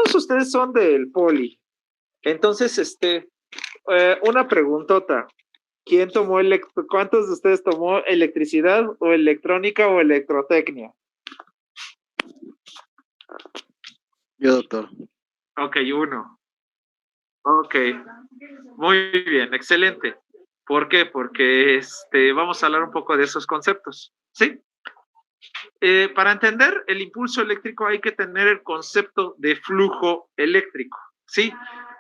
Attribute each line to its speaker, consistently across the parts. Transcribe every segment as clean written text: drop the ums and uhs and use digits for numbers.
Speaker 1: todos ustedes son del poli. Entonces, una preguntota. ¿Quién tomó cuántos de ustedes tomó electricidad o electrónica o electrotecnia?
Speaker 2: Yo, doctor.
Speaker 1: Ok, uno. Ok, muy bien, excelente. ¿Por qué? Porque vamos a hablar un poco de esos conceptos, ¿sí? Para entender el impulso eléctrico hay que tener el concepto de flujo eléctrico, ¿sí?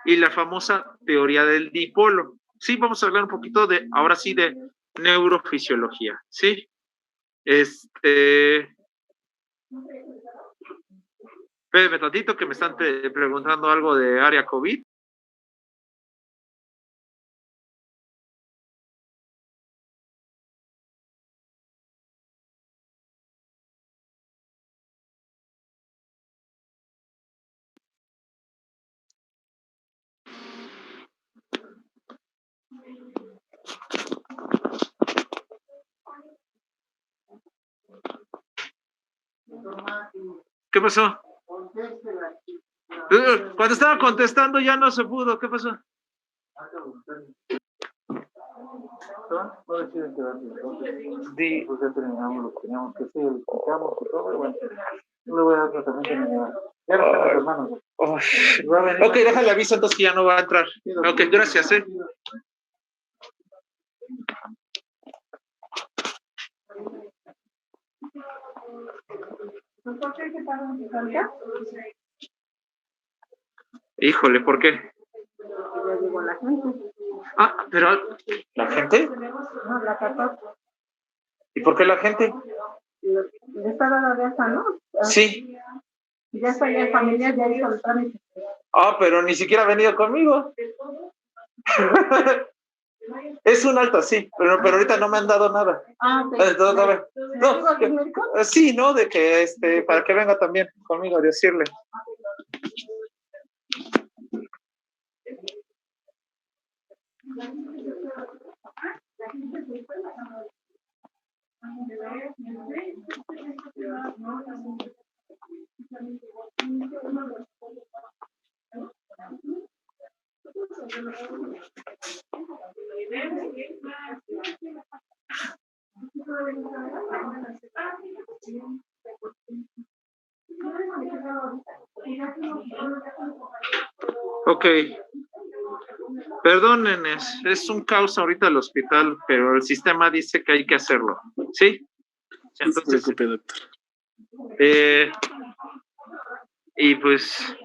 Speaker 1: Y la famosa teoría del dipolo. Sí, vamos a hablar un poquito ahora sí, de neurofisiología, ¿sí? Espérame tantito que me están preguntando algo de área COVID. ¿Qué pasó? Cuando estaba contestando ya no se pudo. ¿Qué pasó?
Speaker 3: Sí, pues ya terminamos lo que teníamos que hacer, lo explicamos y todo, y bueno, no le voy a dar tratamiento ni nada. Ya no están los hermanos.
Speaker 1: Ok, déjale aviso entonces que ya no va a entrar. Ok, gracias, Híjole, ¿por qué?
Speaker 4: Ya llegó la gente.
Speaker 1: Ah, pero ¿la gente?
Speaker 4: No, la 14.
Speaker 1: ¿Y por qué la gente?
Speaker 4: Está dada de alta, ¿no?
Speaker 1: Sí.
Speaker 4: Ya está ya en familia, ya hizo el trámite.
Speaker 1: Ah, pero ni siquiera ha venido conmigo. Es un alta, sí, pero ahorita no me han dado nada.
Speaker 4: Ah, ok.
Speaker 1: No, sí, ¿no? De que para que venga también conmigo a decirle. Ok. Perdonen, es un caos ahorita el hospital, pero el sistema dice que hay que hacerlo, ¿sí? Entonces,
Speaker 2: no se preocupe, doctor.
Speaker 1: Y pues,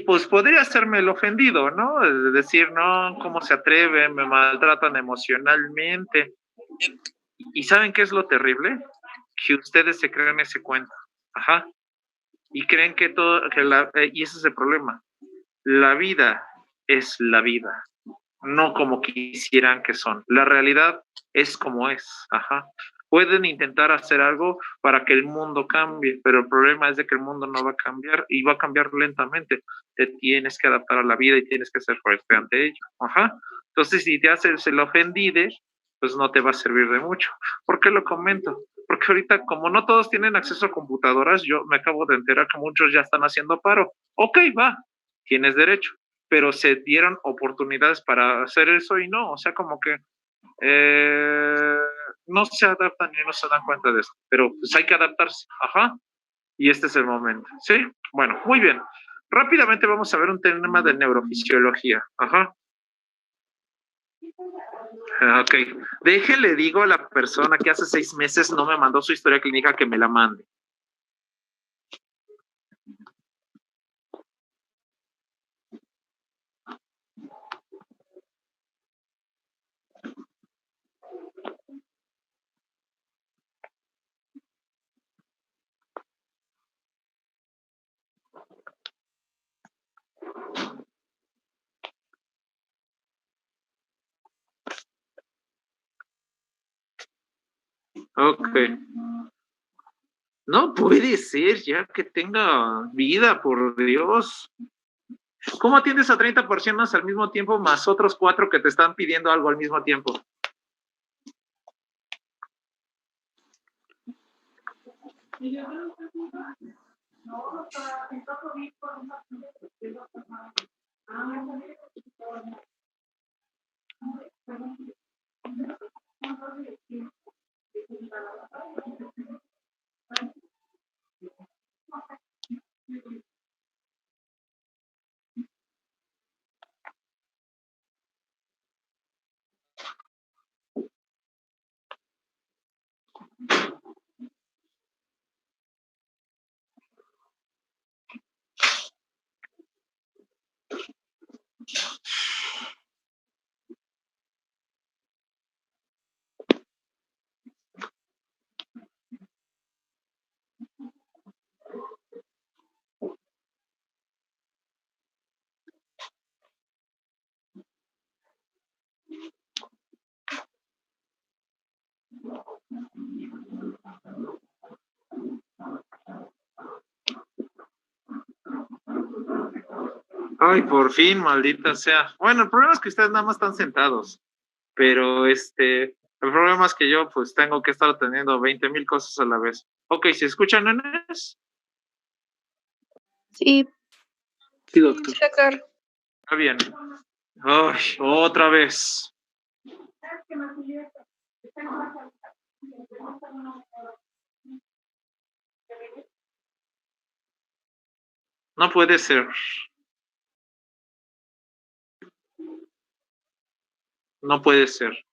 Speaker 1: pues podría hacerme el ofendido, ¿no? De decir, no, ¿cómo se atreven? Me maltratan emocionalmente. ¿Y saben qué es lo terrible? Que ustedes se creen ese cuento. Ajá. Y creen que y ese es el problema. La vida es la vida, no como quisieran que son. La realidad es como es. Ajá. Pueden intentar hacer algo para que el mundo cambie, pero el problema es de que el mundo no va a cambiar y va a cambiar lentamente. Te tienes que adaptar a la vida y tienes que ser fuerte ante ello. Ajá. Entonces, si te haces el ofendido, pues no te va a servir de mucho. ¿Por qué lo comento? Porque ahorita, como no todos tienen acceso a computadoras, yo me acabo de enterar que muchos ya están haciendo paro. Ok, va, tienes derecho, pero se dieron oportunidades para hacer eso y no, o sea, como que no se adaptan y no se dan cuenta de eso, pero pues hay que adaptarse, ajá, y este es el momento, ¿sí? Bueno, muy bien. Rápidamente vamos a ver un tema de neurofisiología, ajá. Ok, déjele digo a la persona que hace 6 meses no me mandó su historia clínica que me la mande. Ok. No puede ser ya que tenga vida, por Dios. ¿Cómo atiendes a 30 personas al mismo tiempo más otros 4 que te están pidiendo algo al mismo tiempo? Ay, por fin, maldita sea. Bueno, el problema es que ustedes nada más están sentados, pero el problema es que yo pues tengo que estar atendiendo 20,000 cosas a la vez. Ok, ¿se escuchan, nenes?
Speaker 5: Sí,
Speaker 2: Sí, doctor.
Speaker 5: está claro.
Speaker 1: Está bien. Ay, otra vez. No puede ser. No puede ser.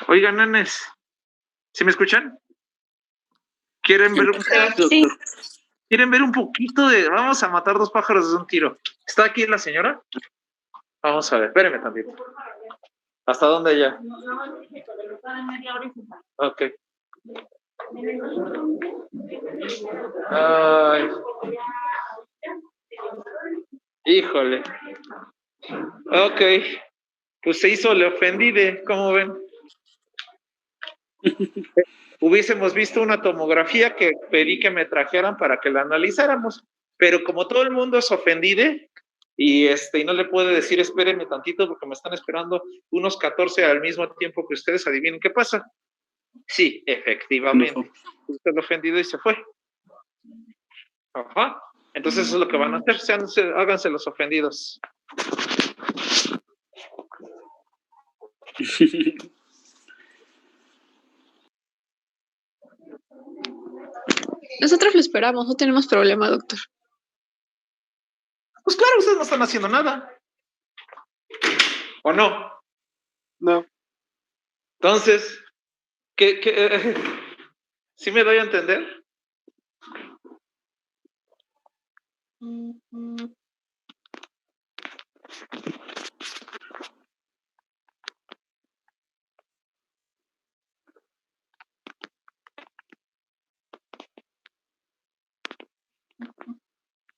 Speaker 1: Oigan, nenes, ¿sí me escuchan? ¿Quieren ver
Speaker 5: Sí,
Speaker 1: ¿Quieren ver un poquito de... Vamos a matar dos pájaros de un tiro? ¿Está aquí la señora? Vamos a ver, espérenme también. ¿Hasta dónde ya? Ok. Ay. Híjole. Ok. Pues se hizo le ofendide, ¿cómo ven? Hubiésemos visto una tomografía que pedí que me trajeran para que la analizáramos, pero como todo el mundo es ofendide y no le puede decir espérenme tantito porque me están esperando unos 14 al mismo tiempo que ustedes, adivinen qué pasa. Sí, efectivamente. Usted lo ofendido y se fue. Ajá. Entonces eso es lo que van a hacer, háganse los ofendidos.
Speaker 5: nosotros lo esperamos, no tenemos problema, doctor.
Speaker 1: Pues claro, ustedes no están haciendo nada. ¿O no?
Speaker 2: No.
Speaker 1: Entonces, ¿qué? ¿Sí me doy a entender?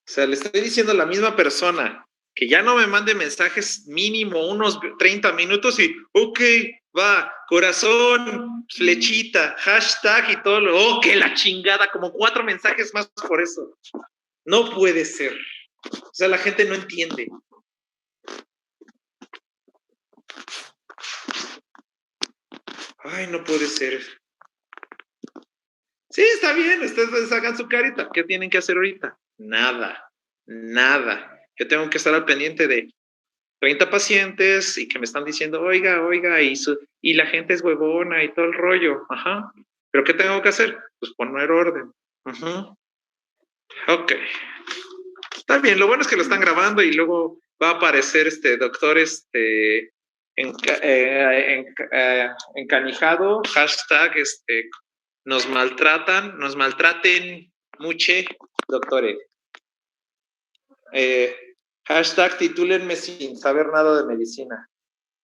Speaker 1: O sea, le estoy diciendo a la misma persona que ya no me mande mensajes mínimo unos 30 minutos y, ok, va, corazón, flechita, hashtag y todo lo, oh, que la chingada, como 4 mensajes más por eso. No puede ser. O sea, la gente no entiende. Ay, no puede ser. Sí, está bien, ustedes hagan su carita. ¿Qué tienen que hacer ahorita? Nada, nada. Yo tengo que estar al pendiente de 30 pacientes y que me están diciendo, oiga, y la gente es huevona y todo el rollo. Ajá. ¿Pero qué tengo que hacer? Pues poner orden. Ajá. Ok. Está bien, lo bueno es que lo están grabando y luego va a aparecer doctor encanijado, hashtag nos maltraten mucho, doctores. Hashtag titúlenme sin saber nada de medicina.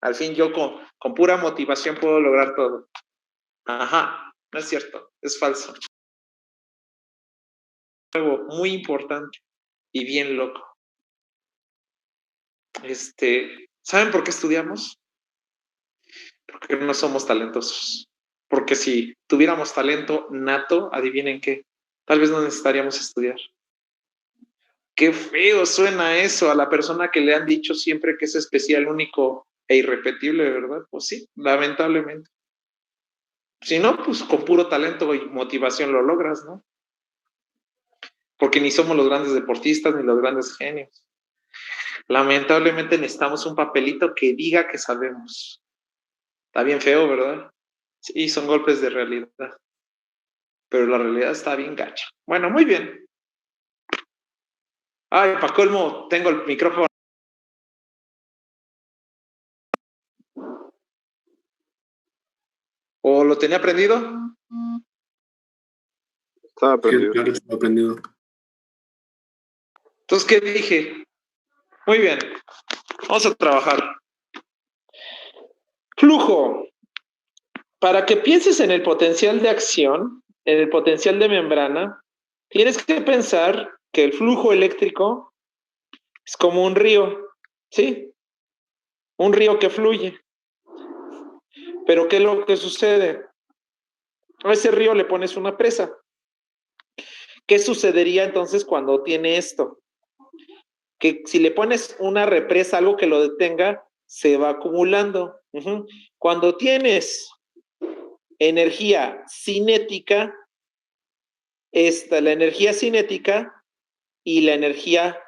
Speaker 1: Al fin yo con pura motivación puedo lograr todo. Ajá, no es cierto, es falso. Algo muy importante y bien loco. ¿Saben por qué estudiamos? Porque no somos talentosos. Porque si tuviéramos talento nato, adivinen qué, tal vez no necesitaríamos estudiar. Qué feo suena eso a la persona que le han dicho siempre que es especial, único e irrepetible, ¿verdad? Pues sí, lamentablemente. Si no, pues con puro talento y motivación lo logras, ¿no? Porque ni somos los grandes deportistas ni los grandes genios. Lamentablemente necesitamos un papelito que diga que sabemos. Está bien feo, ¿verdad? Sí, son golpes de realidad. Pero la realidad está bien gacha. Bueno, muy bien. Ay, para colmo, tengo el micrófono. ¿O lo tenía prendido?
Speaker 2: Estaba prendido.
Speaker 6: Claro, estaba prendido.
Speaker 1: Entonces, ¿qué dije? Muy bien. Vamos a trabajar. Flujo. Para que pienses en el potencial de acción, en el potencial de membrana, tienes que pensar que el flujo eléctrico es como un río, ¿sí? Un río que fluye. Pero ¿qué es lo que sucede? A ese río le pones una presa. ¿Qué sucedería entonces cuando tiene esto? Que si le pones una represa, algo que lo detenga, se va acumulando. Cuando tienes energía cinética, la energía cinética y la energía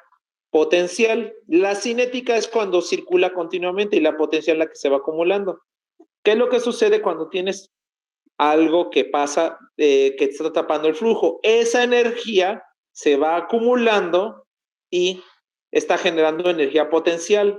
Speaker 1: potencial. La cinética es cuando circula continuamente y la potencial es la que se va acumulando. ¿Qué es lo que sucede cuando tienes algo que pasa, que está tapando el flujo? Esa energía se va acumulando y está generando energía potencial.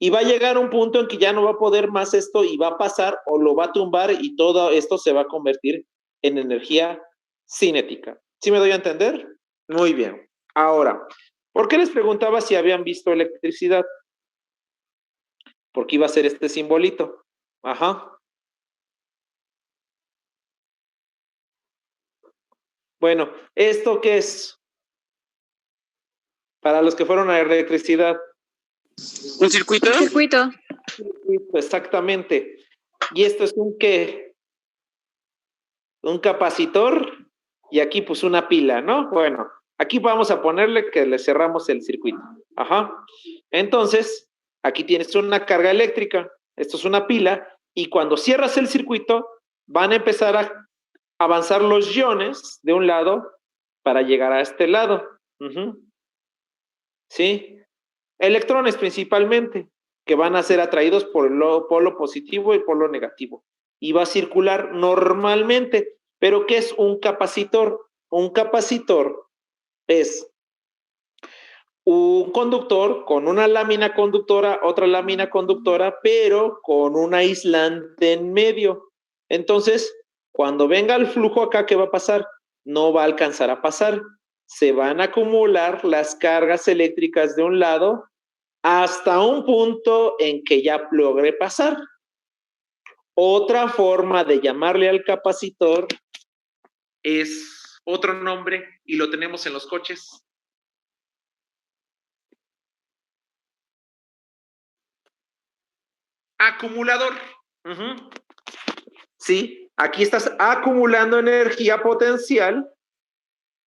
Speaker 1: Y va a llegar un punto en que ya no va a poder más esto y va a pasar o lo va a tumbar y todo esto se va a convertir en energía cinética. ¿Sí me doy a entender? Muy bien. Ahora, ¿por qué les preguntaba si habían visto electricidad? Porque iba a ser este simbolito. Ajá. Bueno, ¿esto qué es? Para los que fueron a electricidad.
Speaker 6: ¿Un circuito?
Speaker 5: Circuito.
Speaker 1: Exactamente. ¿Y esto es un qué? Un capacitor y aquí pues una pila, ¿no? Bueno, aquí vamos a ponerle que le cerramos el circuito. Ajá. Entonces, aquí tienes una carga eléctrica. Esto es una pila y cuando cierras el circuito van a empezar a avanzar los iones de un lado para llegar a este lado. ¿Sí? Electrones principalmente, que van a ser atraídos por el polo positivo y el polo negativo. Y va a circular normalmente. ¿Pero qué es un capacitor? Un capacitor es un conductor con una lámina conductora, otra lámina conductora, pero con un aislante en medio. Entonces, cuando venga el flujo acá, ¿qué va a pasar? No va a alcanzar a pasar. Se van a acumular las cargas eléctricas de un lado hasta un punto en que ya logre pasar. Otra forma de llamarle al capacitor es otro nombre y lo tenemos en los coches. Acumulador. Sí, aquí estás acumulando energía potencial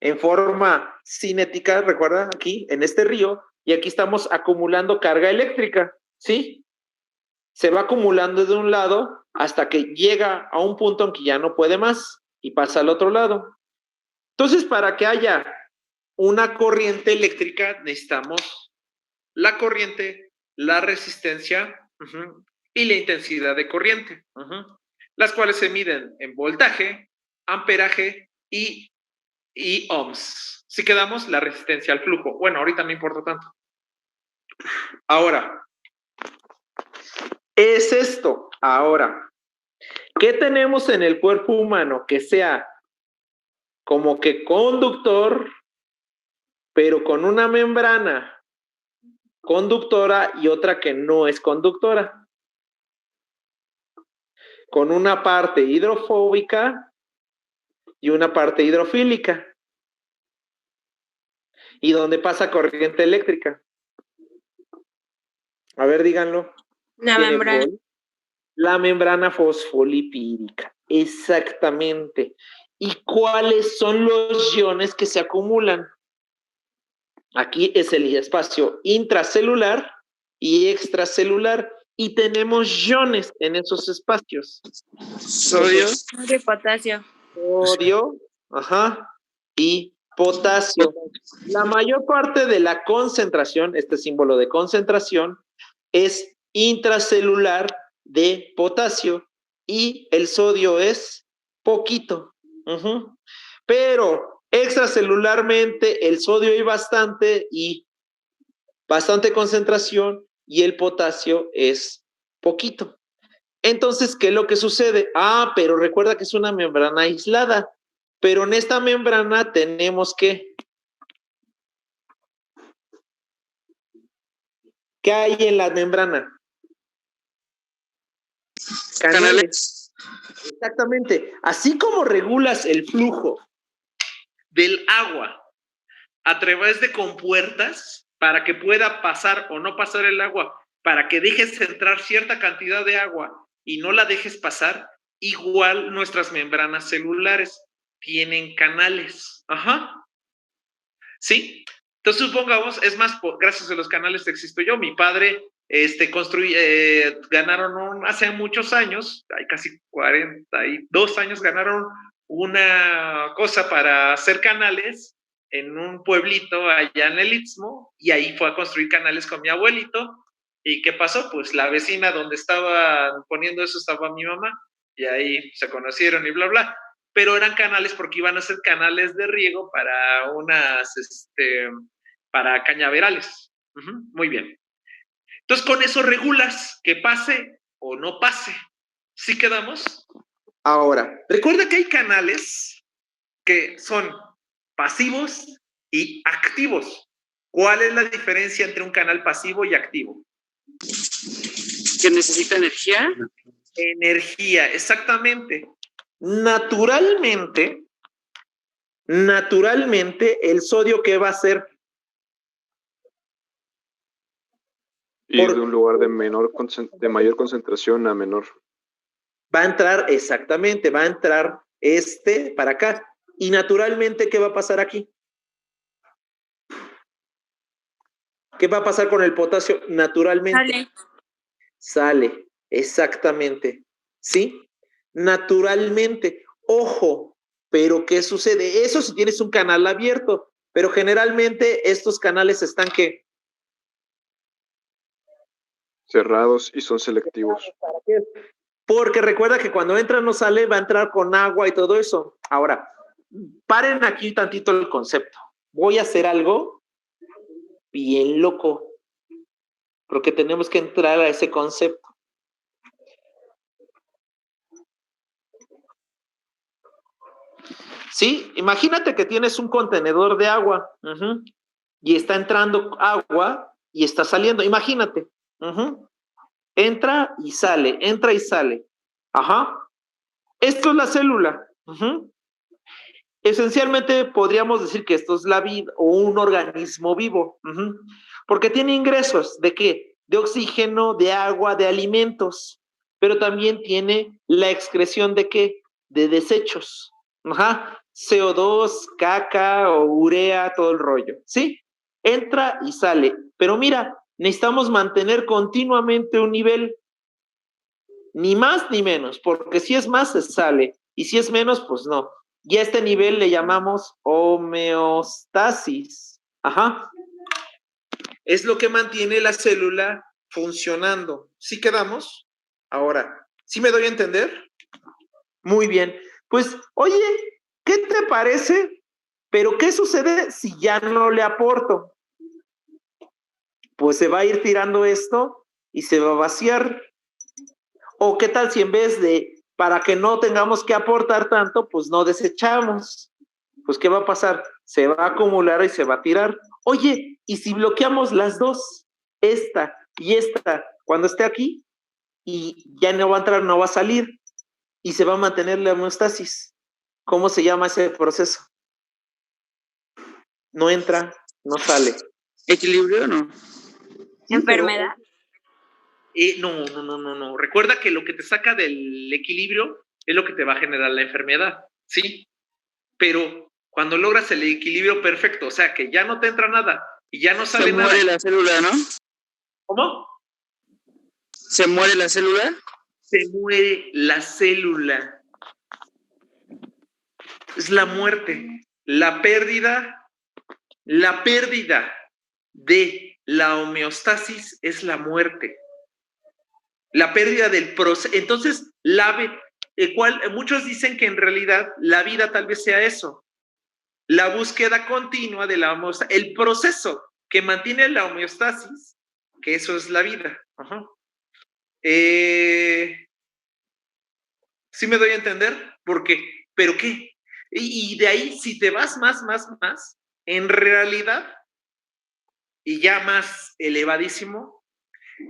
Speaker 1: en forma cinética, recuerda, aquí en este río, y aquí estamos acumulando carga eléctrica, ¿sí? Se va acumulando de un lado hasta que llega a un punto en que ya no puede más y pasa al otro lado. Entonces, para que haya una corriente eléctrica, necesitamos la corriente, la resistencia y la intensidad de corriente, las cuales se miden en voltaje, amperaje y ohms. Si quedamos, la resistencia al flujo. Bueno, ahorita no importa tanto. Ahora, es esto. Ahora, ¿qué tenemos en el cuerpo humano que sea como que conductor, pero con una membrana conductora y otra que no es conductora? Con una parte hidrofóbica y una parte hidrofílica. ¿Y dónde pasa corriente eléctrica? A ver, díganlo.
Speaker 5: La membrana.
Speaker 1: La membrana fosfolipídica. Exactamente. ¿Y cuáles son los iones que se acumulan? Aquí es el espacio intracelular y extracelular. Y tenemos iones en esos espacios.
Speaker 6: Sodio.
Speaker 5: De potasio.
Speaker 1: Sodio, y potasio. La mayor parte de la concentración, este símbolo de concentración, es intracelular de potasio y el sodio es poquito. Pero extracelularmente el sodio hay bastante concentración y el potasio es poquito. Entonces, ¿qué es lo que sucede? Pero recuerda que es una membrana aislada, pero en esta membrana tenemos ¿qué hay en la membrana? Canales. Exactamente. Así como regulas el flujo del agua a través de compuertas para que pueda pasar o no pasar el agua, para que dejes entrar cierta cantidad de agua y no la dejes pasar, igual nuestras membranas celulares tienen canales. ¿Sí? Entonces supongamos, es más, gracias a los canales existo yo. Mi padre ganaron hace muchos años, hay casi 42 años, ganaron una cosa para hacer canales en un pueblito allá en el Istmo, y ahí fue a construir canales con mi abuelito. ¿Y qué pasó? Pues la vecina donde estaba poniendo eso estaba mi mamá, y ahí se conocieron y bla, bla. Pero eran canales porque iban a ser canales de riego para para cañaverales. Muy bien. Entonces, con eso regulas que pase o no pase. ¿Sí quedamos? Ahora, recuerda que hay canales que son pasivos y activos. ¿Cuál es la diferencia entre un canal pasivo y activo?
Speaker 6: ¿Que necesita energía?
Speaker 1: Energía, exactamente. Naturalmente, el sodio, ¿qué va a hacer?
Speaker 2: Ir de un lugar de mayor concentración a menor.
Speaker 1: Va a entrar, exactamente, va a entrar para acá. Y naturalmente, ¿qué va a pasar aquí? ¿Qué va a pasar con el potasio? Naturalmente. Sale, exactamente. ¿Sí? Naturalmente. Ojo, pero ¿qué sucede? Eso si tienes un canal abierto, pero generalmente estos canales están ¿qué?
Speaker 2: Cerrados y son selectivos.
Speaker 1: ¿Para qué? Porque recuerda que cuando entra no sale, va a entrar con agua y todo eso. Ahora, paren aquí tantito el concepto. Voy a hacer algo bien loco, porque tenemos que entrar a ese concepto. Sí, imagínate que tienes un contenedor de agua y está entrando agua y está saliendo. Imagínate. Entra y sale, entra y sale. Esto es la célula. Esencialmente podríamos decir que esto es la vida o un organismo vivo. Porque tiene ingresos ¿de qué? De oxígeno, de agua, de alimentos. Pero también tiene la excreción ¿de qué? De desechos. CO2, caca o urea, todo el rollo. ¿Sí? Entra y sale. Pero mira, necesitamos mantener continuamente un nivel, ni más ni menos, porque si es más, se sale, y si es menos, pues no. Y a este nivel le llamamos homeostasis. Es lo que mantiene la célula funcionando. ¿Sí quedamos? Ahora, ¿sí me doy a entender? Muy bien. Pues, oye, ¿qué te parece? Pero, ¿qué sucede si ya no le aporto? Pues se va a ir tirando esto y se va a vaciar. ¿O qué tal si en vez de, para que no tengamos que aportar tanto, pues no desechamos? Pues ¿qué va a pasar? Se va a acumular y se va a tirar. Oye, ¿y si bloqueamos las dos? Esta y esta, cuando esté aquí, y ya no va a entrar, no va a salir, y se va a mantener la homeostasis. ¿Cómo se llama ese proceso? No entra, no sale.
Speaker 6: ¿Equilibrio o no?
Speaker 1: Sí,
Speaker 5: ¿Enfermedad?
Speaker 1: No. Recuerda que lo que te saca del equilibrio es lo que te va a generar la enfermedad, ¿sí? Pero cuando logras el equilibrio perfecto, o sea, que ya no te entra nada y ya no sale
Speaker 6: Se
Speaker 1: nada.
Speaker 6: muere la célula, ¿no?
Speaker 1: ¿Cómo?
Speaker 6: ¿Se muere la célula?
Speaker 1: Se muere la célula. Es la muerte, la pérdida de la homeostasis es la muerte. La pérdida del proceso. Entonces, muchos dicen que en realidad la vida tal vez sea eso. La búsqueda continua de la homeostasis, el proceso que mantiene la homeostasis, que eso es la vida. Ajá. ¿Sí me doy a entender? Porque, ¿pero qué? Y de ahí, si te vas más, en realidad, y ya más elevadísimo,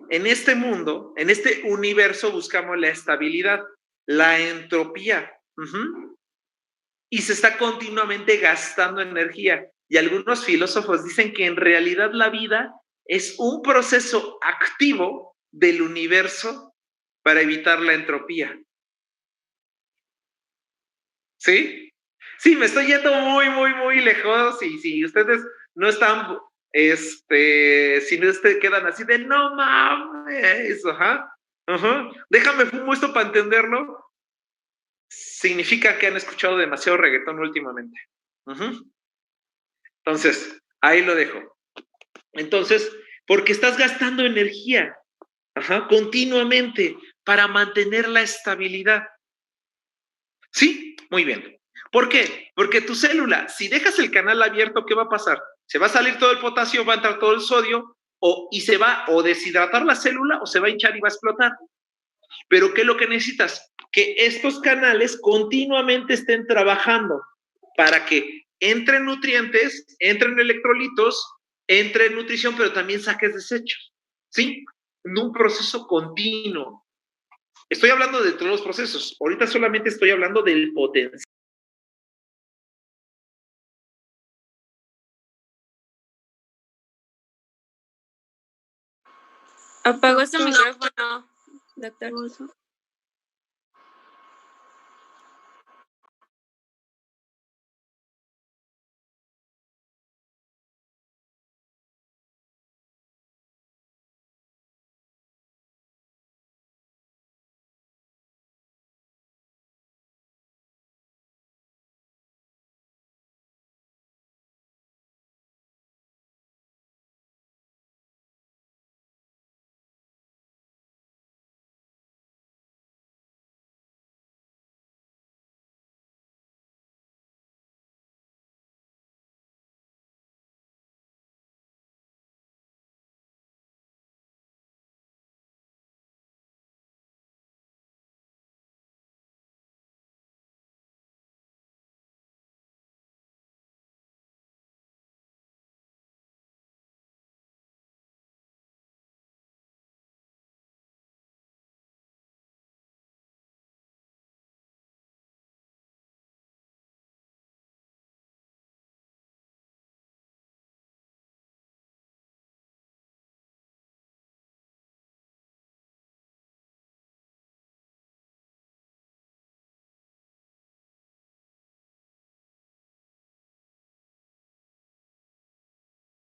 Speaker 1: en este mundo, en este universo buscamos la estabilidad, la entropía. Y se está continuamente gastando energía. Y algunos filósofos dicen que en realidad la vida es un proceso activo del universo para evitar la entropía. ¿Sí? Sí, me estoy yendo muy lejos y si ustedes no están, si no quedan así de no mames, déjame fumo esto para entenderlo, significa que han escuchado demasiado reggaetón últimamente. Entonces, ahí lo dejo. Entonces, porque estás gastando energía, continuamente para mantener la estabilidad. ¿Sí? Muy bien. ¿Por qué? Porque tu célula, si dejas el canal abierto, ¿qué va a pasar? Se va a salir todo el potasio, va a entrar todo el sodio, y se va o deshidratar la célula o se va a hinchar y va a explotar. Pero ¿qué es lo que necesitas? Que estos canales continuamente estén trabajando para que entren nutrientes, entren electrolitos, entre nutrición, pero también saques desechos. ¿Sí? En un proceso continuo. Estoy hablando de todos los procesos. Ahorita solamente estoy hablando del potencial.
Speaker 7: Apagó su micrófono, doctor.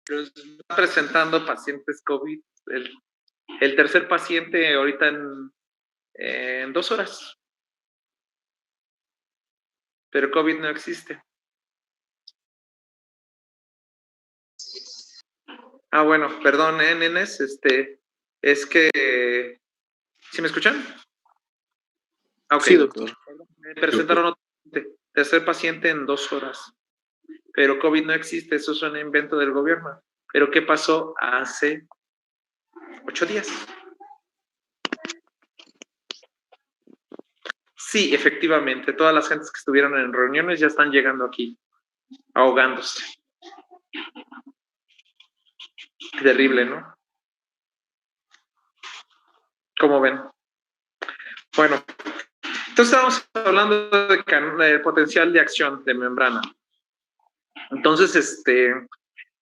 Speaker 1: Está presentando pacientes COVID. El tercer paciente ahorita en 2 horas. Pero COVID no existe. Bueno, perdón, nenes, es que... ¿Sí me escuchan? Okay.
Speaker 2: Sí, doctor.
Speaker 1: Me presentaron otro tercer paciente en 2 horas. Pero COVID no existe, eso es un invento del gobierno. Pero ¿qué pasó hace 8 días? Sí, efectivamente, todas las gentes que estuvieron en reuniones ya están llegando aquí, ahogándose. Terrible, ¿no? ¿Cómo ven? Bueno, entonces estamos hablando de potencial de acción de membrana. Entonces,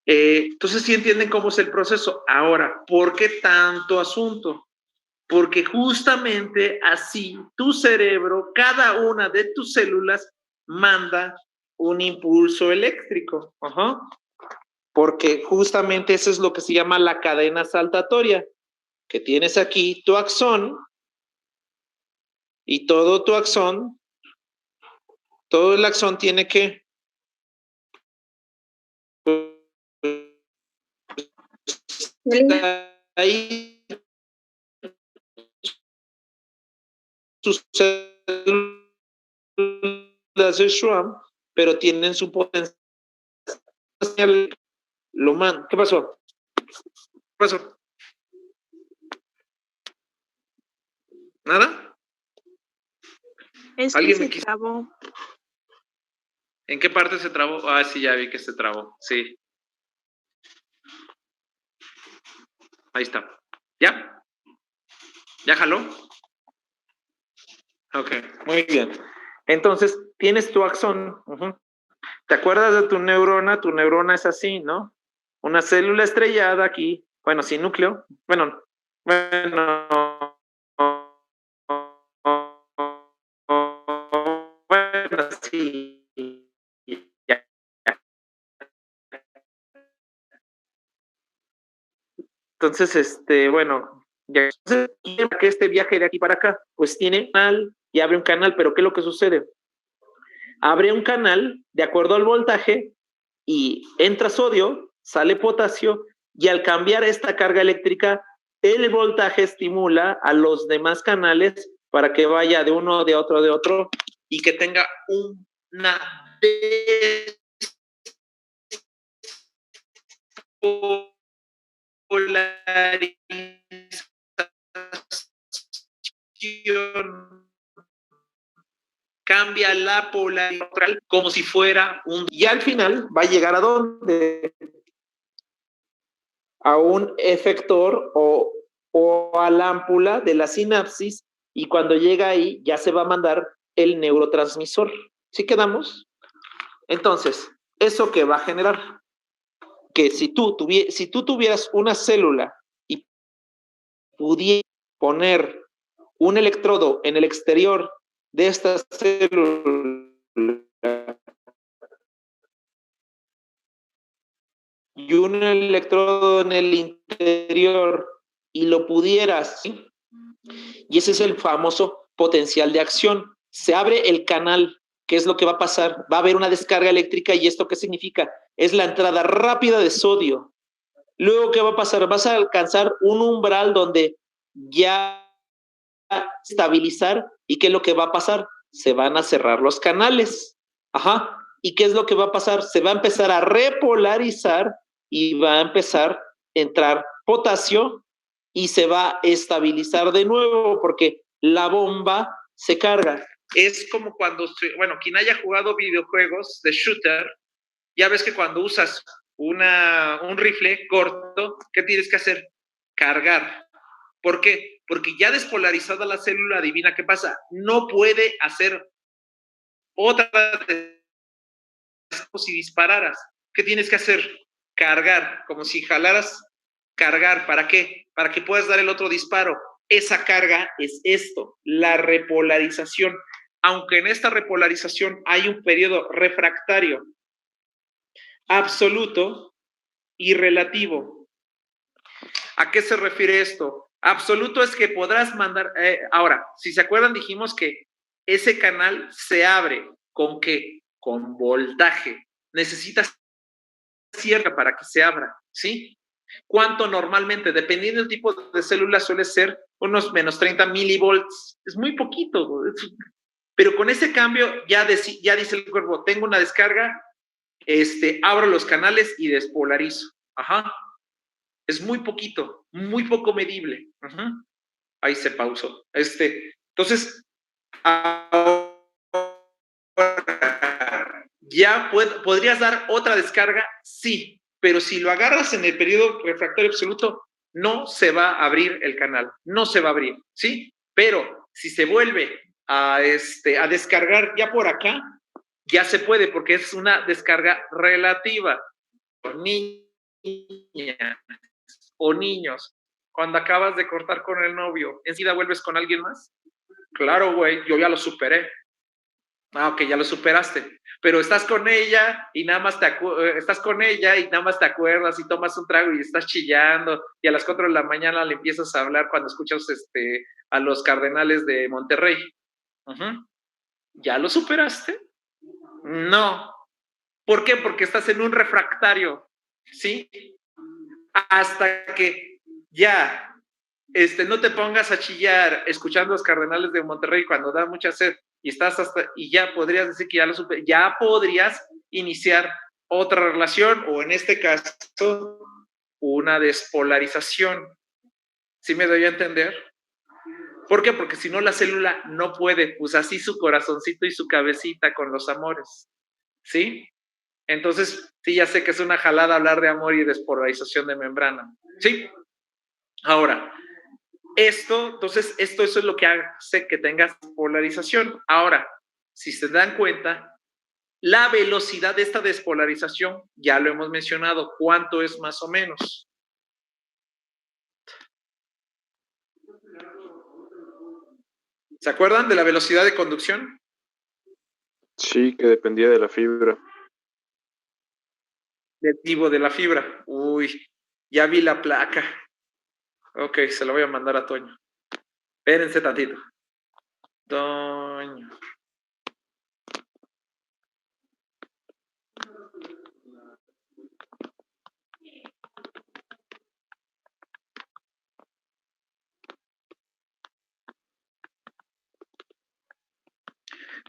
Speaker 1: entonces sí entienden cómo es el proceso. Ahora, ¿por qué tanto asunto? Porque justamente así tu cerebro, cada una de tus células manda un impulso eléctrico. porque justamente eso es lo que se llama la cadena saltatoria, que tienes aquí tu axón y todo tu axón, todo el axón tiene que ahí sus células de Schwann, pero tienen su potencial. ¿Qué pasó? ¿Qué pasó? ¿Nada?
Speaker 7: Es que
Speaker 1: ¿Alguien
Speaker 7: se
Speaker 1: me quiso?
Speaker 7: trabó.
Speaker 1: ¿En qué parte se trabó? Ah, sí, ya vi que se trabó. Sí. Ahí está. ¿Ya? ¿Ya jaló? Ok, muy bien. Entonces, tienes tu axón. ¿Te acuerdas de tu neurona? Tu neurona es así, ¿no? Una célula estrellada aquí, bueno, sin núcleo. Bueno, sí. Ya. Entonces, bueno, ya que este viaje de aquí para acá, pues tiene un canal y abre un canal, pero ¿qué es lo que sucede? Abre un canal de acuerdo al voltaje y entra sodio, sale potasio, y al cambiar esta carga eléctrica, el voltaje estimula a los demás canales para que vaya de uno, de otro, y que tenga una despolarización. Cambia la polaridad como si fuera un... Y al final va a llegar a dónde? A un efector o a la ámpula de la sinapsis, y cuando llega ahí ya se va a mandar el neurotransmisor. ¿Sí quedamos? Entonces, ¿eso qué va a generar? Que si tú tuvieras una célula y pudieras poner un electrodo en el exterior de esta célula y un electrodo en el interior y lo pudieras, ¿sí? Y ese es el famoso potencial de acción. Se abre el canal. ¿Qué es lo que va a pasar? Va a haber una descarga eléctrica, y ¿esto qué significa? Es la entrada rápida de sodio. Luego, ¿qué va a pasar? Vas a alcanzar un umbral donde ya estabilizar, y ¿qué es lo que va a pasar? Se van a cerrar los canales. Ajá. ¿Y qué es lo que va a pasar? Se va a empezar a repolarizar y va a empezar a entrar potasio y se va a estabilizar de nuevo porque la bomba se carga. Es como cuando, bueno, quien haya jugado videojuegos de shooter, ya ves que cuando usas un rifle corto, ¿qué tienes que hacer? Cargar. ¿Por qué? Porque ya despolarizada la célula, adivina qué pasa, no puede hacer otra si dispararas. ¿Qué tienes que hacer? Cargar, como si jalaras, cargar. ¿Para qué? Para que puedas dar el otro disparo. Esa carga es esto, la repolarización. Aunque en esta repolarización hay un periodo refractario absoluto y relativo. ¿A qué se refiere esto? Absoluto es que podrás mandar... ahora, si se acuerdan, dijimos que ese canal se abre ¿con qué? Con voltaje. Necesitas cierta para que se abra, ¿sí? ¿Cuánto normalmente? Dependiendo del tipo de célula, suele ser unos menos 30 milivolts. Es muy poquito, pero con ese cambio ya dice el cuerpo, tengo una descarga, abro los canales y despolarizo. Ajá. Es muy poquito, muy poco medible. Ahí se pausó. Entonces, ahora, ¿ya podrías dar otra descarga? Sí, pero si lo agarras en el periodo refractario absoluto, no se va a abrir el canal, no se va a abrir, ¿sí? Pero si se vuelve a descargar ya por acá, ya se puede, porque es una descarga relativa. Niña o niños, cuando acabas de cortar con el novio, ¿enseguida vuelves con alguien más? Claro, güey, yo ya lo superé. Ah, ok, ya lo superaste. Pero estás con ella y nada más estás con ella y nada más te acuerdas y tomas un trago y estás chillando y a las 4 de la mañana le empiezas a hablar cuando escuchas a los Cardenales de Monterrey. Uh-huh. ¿Ya lo superaste? No. ¿Por qué? Porque estás en un refractario, ¿sí? Hasta que ya no te pongas a chillar escuchando los Cardenales de Monterrey cuando da mucha sed y ya podrías decir que ya podrías iniciar otra relación o en este caso una despolarización. ¿Sí me doy a entender? ¿Por qué? Porque si no la célula no puede, pues así su corazoncito y su cabecita con los amores, ¿sí? Entonces, sí, ya sé que es una jalada hablar de amor y despolarización de membrana, ¿sí? Ahora, esto es lo que hace que tengas polarización. Ahora, si se dan cuenta, la velocidad de esta despolarización, ya lo hemos mencionado, ¿cuánto es más o menos? ¿Se acuerdan de la velocidad de conducción?
Speaker 2: Sí, que dependía de la fibra.
Speaker 1: Del tipo de la fibra. Uy, ya vi la placa. Ok, se la voy a mandar a Toño. Espérense tantito. Toño.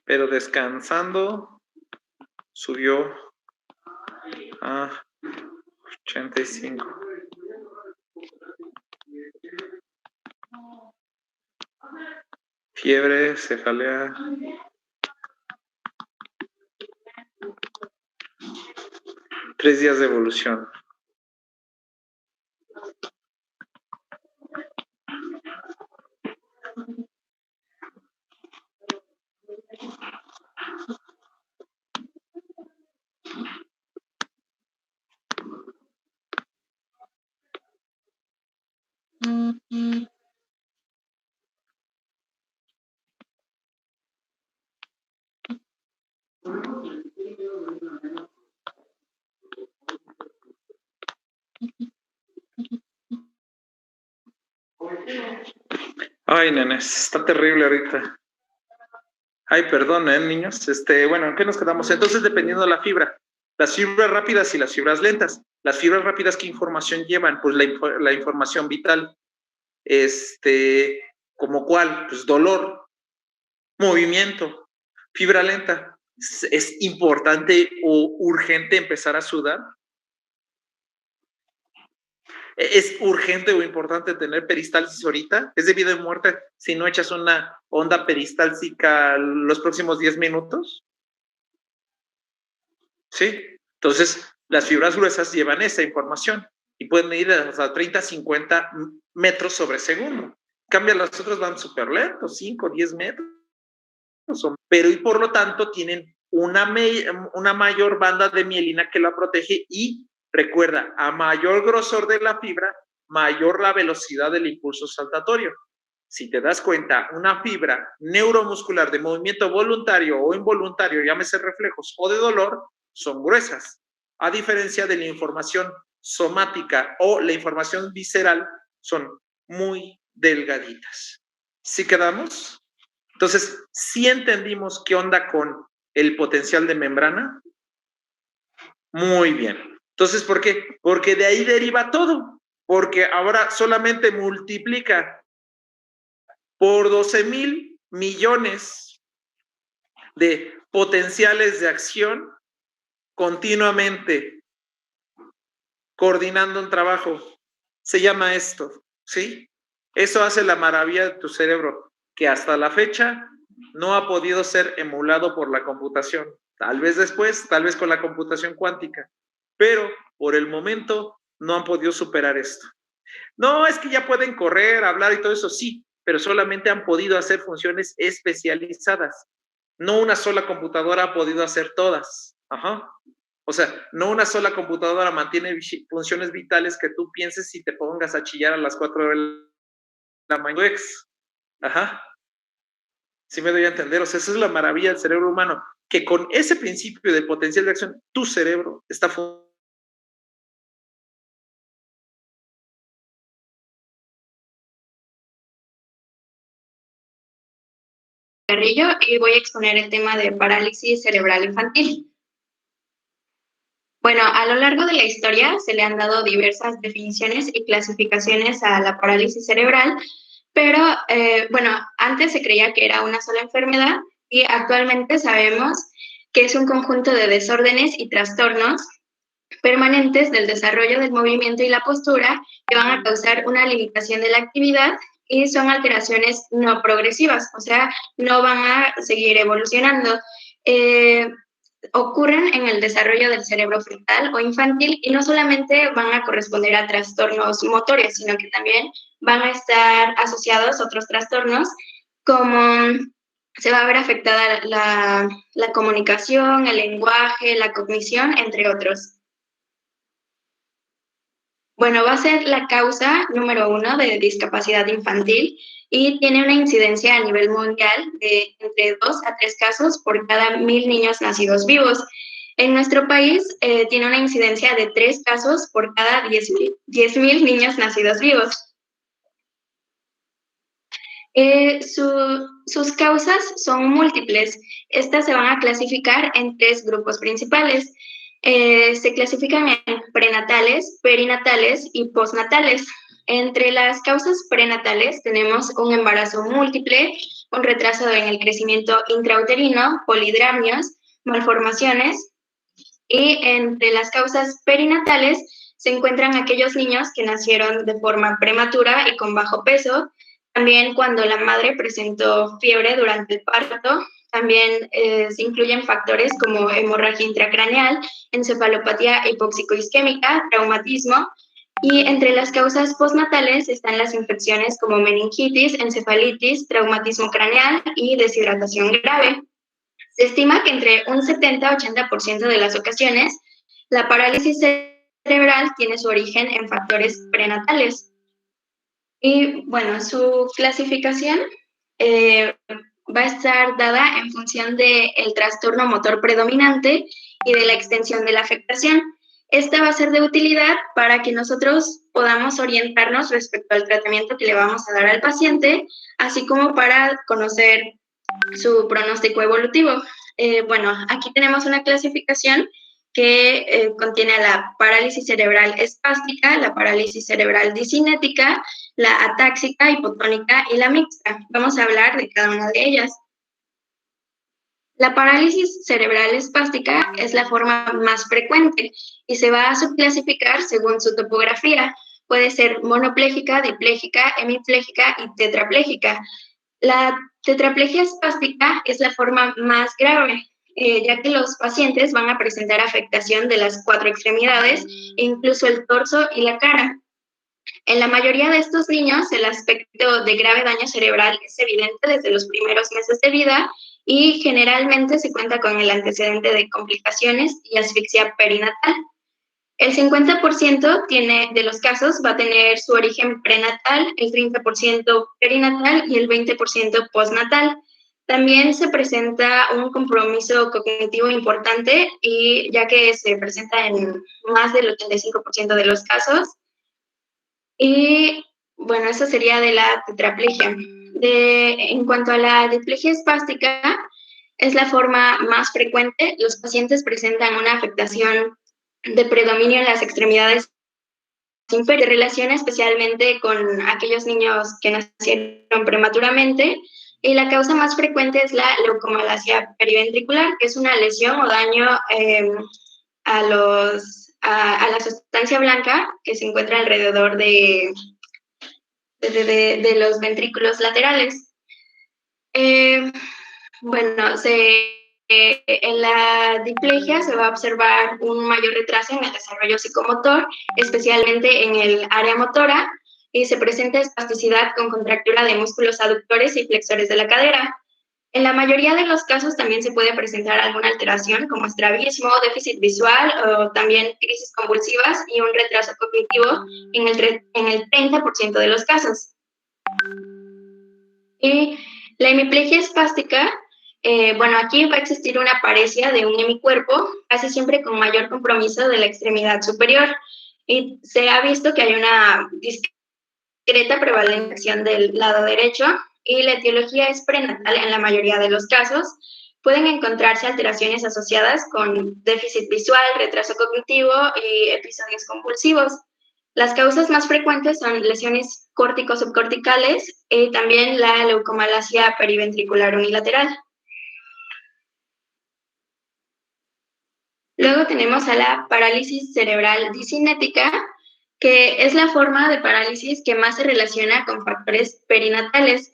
Speaker 1: Pero descansando subió a 85. Fiebre, cefalea. Tres días de evolución. Ay, nenes, está terrible ahorita. Ay, perdón, niños. Bueno, ¿en qué nos quedamos? Entonces, dependiendo de la fibra, las fibras rápidas y las fibras lentas. Las fibras rápidas, ¿qué información llevan? Pues la información vital. ¿Como cuál? Pues dolor, movimiento. Fibra lenta. ¿Es importante o urgente empezar a sudar? ¿Es urgente o importante tener peristalsis ahorita? ¿Es de vida o muerte si no echas una onda peristáltica los próximos 10 minutos? ¿Sí? Entonces, las fibras gruesas llevan esa información y pueden ir hasta 30, 50 metros sobre segundo. En cambio, las otras van súper lentos, 5, 10 metros. Pero y por lo tanto tienen una mayor banda de mielina que la protege y recuerda, a mayor grosor de la fibra, mayor la velocidad del impulso saltatorio. Si te das cuenta, una fibra neuromuscular de movimiento voluntario o involuntario, llámese reflejos o de dolor, son gruesas. A diferencia de la información somática o la información visceral, son muy delgaditas. ¿Sí quedamos? Entonces, ¿sí entendimos qué onda con el potencial de membrana? Muy bien. Entonces, ¿por qué? Porque de ahí deriva todo. Porque ahora solamente multiplica por 12,000 millones de potenciales de acción continuamente coordinando un trabajo. Se llama esto, ¿sí? Eso hace la maravilla de tu cerebro, que hasta la fecha no ha podido ser emulado por la computación. Tal vez después, tal vez con la computación cuántica, pero por el momento no han podido superar esto. No, es que ya pueden correr, hablar y todo eso, sí, pero solamente han podido hacer funciones especializadas. No una sola computadora ha podido hacer todas. Ajá. O sea, no una sola computadora mantiene funciones vitales que tú pienses y te pongas a chillar a las 4 de la mañana. Ajá.
Speaker 3: ¿Sí me doy a entender? O sea, esa es la maravilla del cerebro humano, que con ese principio de potencial de acción, tu cerebro está
Speaker 8: Carrillo y voy a exponer el tema de parálisis cerebral infantil. Bueno, a lo largo de la historia se le han dado diversas definiciones y clasificaciones a la parálisis cerebral, pero bueno, antes se creía que era una sola enfermedad y actualmente sabemos que es un conjunto de desórdenes y trastornos permanentes del desarrollo del movimiento y la postura que van a causar una limitación de la actividad y son alteraciones no progresivas, o sea, no van a seguir evolucionando. Ocurren en el desarrollo del cerebro fetal o infantil y no solamente van a corresponder a trastornos motores, sino que también van a estar asociados a otros trastornos como se va a ver afectada la comunicación, el lenguaje, la cognición, entre otros. Bueno, va a ser la causa número 1 de discapacidad infantil y tiene una incidencia a nivel mundial de entre 2 a 3 casos por cada 1,000 niños nacidos vivos. En nuestro país tiene una incidencia de 3 casos por cada 10,000 niños nacidos vivos. Sus causas son múltiples. Estas se van a clasificar en 3 grupos principales. Se clasifican en prenatales, perinatales y postnatales. Entre las causas prenatales tenemos un embarazo múltiple, un retraso en el crecimiento intrauterino, polidramios, malformaciones. Y entre las causas perinatales se encuentran aquellos niños que nacieron de forma prematura y con bajo peso, también cuando la madre presentó fiebre durante el parto. También se incluyen factores como hemorragia intracraneal, encefalopatía hipóxico-isquémica, traumatismo. Y entre las causas postnatales están las infecciones como meningitis, encefalitis, traumatismo craneal y deshidratación grave. Se estima que entre un 70-80% de las ocasiones, la parálisis cerebral tiene su origen en factores prenatales. Y bueno, su clasificación va a estar dada en función del trastorno motor predominante y de la extensión de la afectación. Esta va a ser de utilidad para que nosotros podamos orientarnos respecto al tratamiento que le vamos a dar al paciente, así como para conocer su pronóstico evolutivo. Bueno, aquí tenemos una clasificación que contiene la parálisis cerebral espástica, la parálisis cerebral discinética, la atáxica, hipotónica y la mixta. Vamos a hablar de cada una de ellas. La parálisis cerebral espástica es la forma más frecuente y se va a subclasificar según su topografía. Puede ser monopléjica, dipléjica, hemipléjica y tetrapléjica. La tetraplegia espástica es la forma más grave, ya que los pacientes van a presentar afectación de las 4 extremidades, incluso el torso y la cara. En la mayoría de estos niños, el aspecto de grave daño cerebral es evidente desde los primeros meses de vida y generalmente se cuenta con el antecedente de complicaciones y asfixia perinatal. El 50% de los casos va a tener su origen prenatal, el 30% perinatal y el 20% postnatal. También se presenta un compromiso cognitivo importante, y ya que se presenta en más del 85% de los casos. Y bueno, eso sería de la tetraplegia. En cuanto a la diplegia espástica, es la forma más frecuente. Los pacientes presentan una afectación de predominio en las extremidades inferiores. Se relaciona especialmente con aquellos niños que nacieron prematuramente, y la causa más frecuente es la leucomalacia periventricular, que es una lesión o daño a la sustancia blanca que se encuentra alrededor de los ventrículos laterales. Bueno, en la diplegia se va a observar un mayor retraso en el desarrollo psicomotor, especialmente en el área motora, y se presenta espasticidad con contractura de músculos aductores y flexores de la cadera. En la mayoría de los casos también se puede presentar alguna alteración como estrabismo, déficit visual o también crisis convulsivas y un retraso cognitivo en el 30% de los casos. Y La hemiplegia espástica, bueno, aquí va a existir una paresia de un hemicuerpo, casi siempre con mayor compromiso de la extremidad superior. Y se ha visto que hay una discreta prevalencia del lado derecho y la etiología es prenatal en la mayoría de los casos. Pueden encontrarse alteraciones asociadas con déficit visual, retraso cognitivo y episodios convulsivos. Las causas más frecuentes son lesiones córtico-subcorticales y también la leucomalacia periventricular unilateral. Luego tenemos a la parálisis cerebral dicinética, que es la forma de parálisis que más se relaciona con factores perinatales.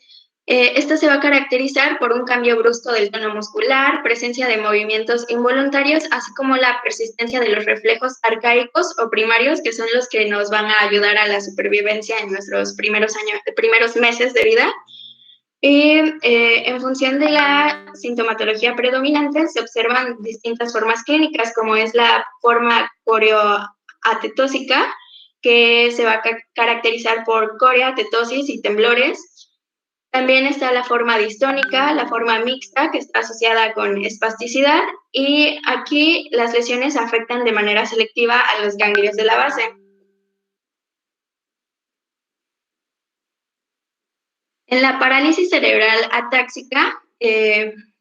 Speaker 8: Esta se va a caracterizar por un cambio brusco del tono muscular, presencia de movimientos involuntarios, así como la persistencia de los reflejos arcaicos o primarios, que son los que nos van a ayudar a la supervivencia en nuestros primeros meses de vida. Y en función de la sintomatología predominante se observan distintas formas clínicas, como es la forma coreoatetósica, que se va a caracterizar por corea, atetosis y temblores. También está la forma distónica, la forma mixta, que está asociada con espasticidad, y aquí las lesiones afectan de manera selectiva a los ganglios de la base. En la parálisis cerebral atáxica,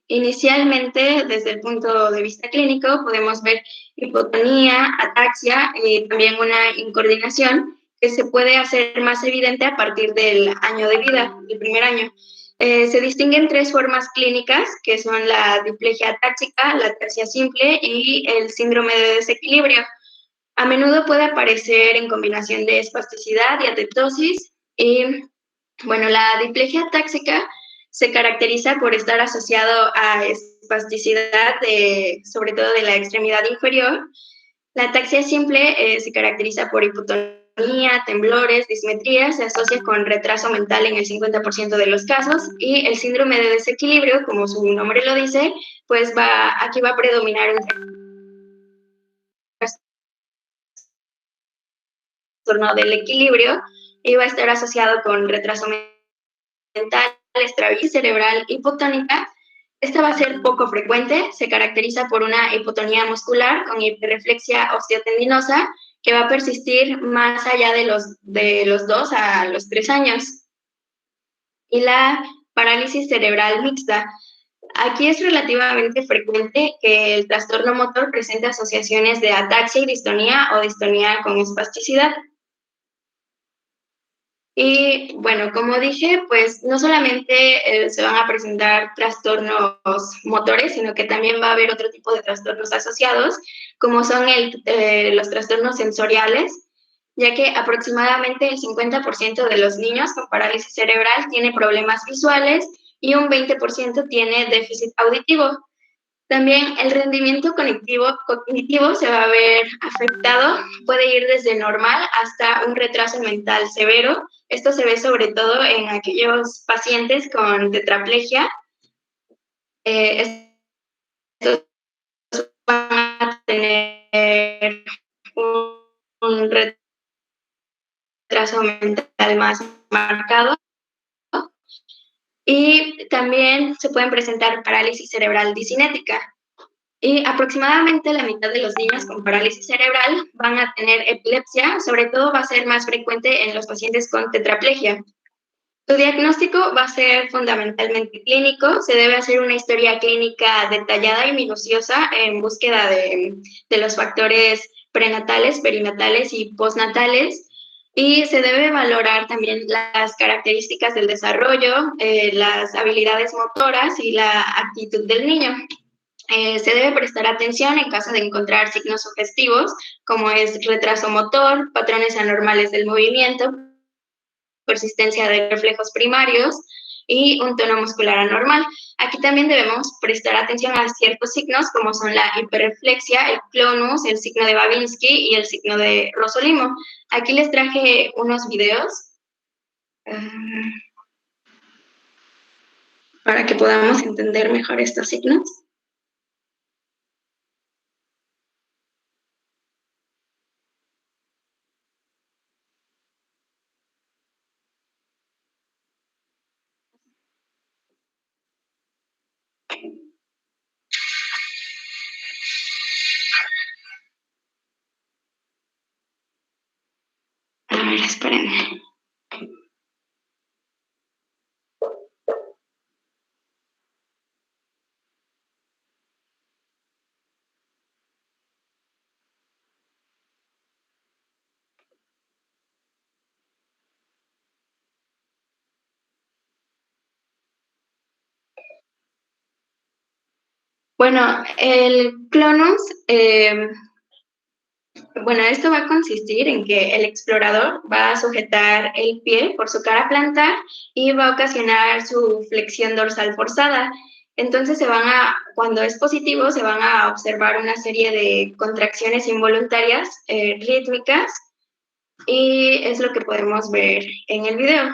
Speaker 8: inicialmente, desde el punto de vista clínico, podemos ver hipotonía, ataxia y también una incoordinación que se puede hacer más evidente a partir del año de vida, del primer año. Se distinguen tres formas clínicas, que son la diplegia atáxica, la ataxia simple y el síndrome de desequilibrio. A menudo puede aparecer en combinación de espasticidad y atetosis y bueno, la diplegia atáxica se caracteriza por estar asociado a espasticidad, sobre todo de la extremidad inferior. La ataxia simple se caracteriza por hipotonía, temblores, dismetría, se asocia con retraso mental en el 50% de los casos, y el síndrome de desequilibrio, como su nombre lo dice, pues aquí va a predominar un trastorno del equilibrio y va a estar asociado con retraso mental, estrabismo cerebral hipotónica. Esta va a ser poco frecuente, se caracteriza por una hipotonía muscular con hiperreflexia osteotendinosa que va a persistir más allá de los 2 a los 3 años. Y la parálisis cerebral mixta. Aquí es relativamente frecuente que el trastorno motor presente asociaciones de ataxia y distonía o distonía con espasticidad. Y bueno, como dije, pues no solamente se van a presentar trastornos motores, sino que también va a haber otro tipo de trastornos asociados, como son los trastornos sensoriales, ya que aproximadamente el 50% de los niños con parálisis cerebral tiene problemas visuales y un 20% tiene déficit auditivo. También el rendimiento cognitivo se va a ver afectado, puede ir desde normal hasta un retraso mental severo. Esto se ve sobre todo en aquellos pacientes con tetraplegia. Estos van a tener un retraso mental más marcado. Y también se pueden presentar parálisis cerebral dicinética. Y aproximadamente la mitad de los niños con parálisis cerebral van a tener epilepsia, sobre todo va a ser más frecuente en los pacientes con tetraplegia. Su diagnóstico va a ser fundamentalmente clínico, se debe hacer una historia clínica detallada y minuciosa en búsqueda de los factores prenatales, perinatales y postnatales, y se debe valorar también las características del desarrollo, las habilidades motoras y la actitud del niño. Se debe prestar atención en caso de encontrar signos sugestivos, como es retraso motor, patrones anormales del movimiento, persistencia de reflejos primarios y un tono muscular anormal. Aquí también debemos prestar atención a ciertos signos, como son la hiperreflexia, el clonus, el signo de Babinski y el signo de Rosolimo. Aquí les traje unos videos para que podamos entender mejor estos signos. A ver, espérenme. Bueno, el clonus, bueno, esto va a consistir en que el explorador va a sujetar el pie por su cara plantar y va a ocasionar su flexión dorsal forzada. Entonces cuando es positivo, se van a observar una serie de contracciones involuntarias rítmicas y es lo que podemos ver en el video.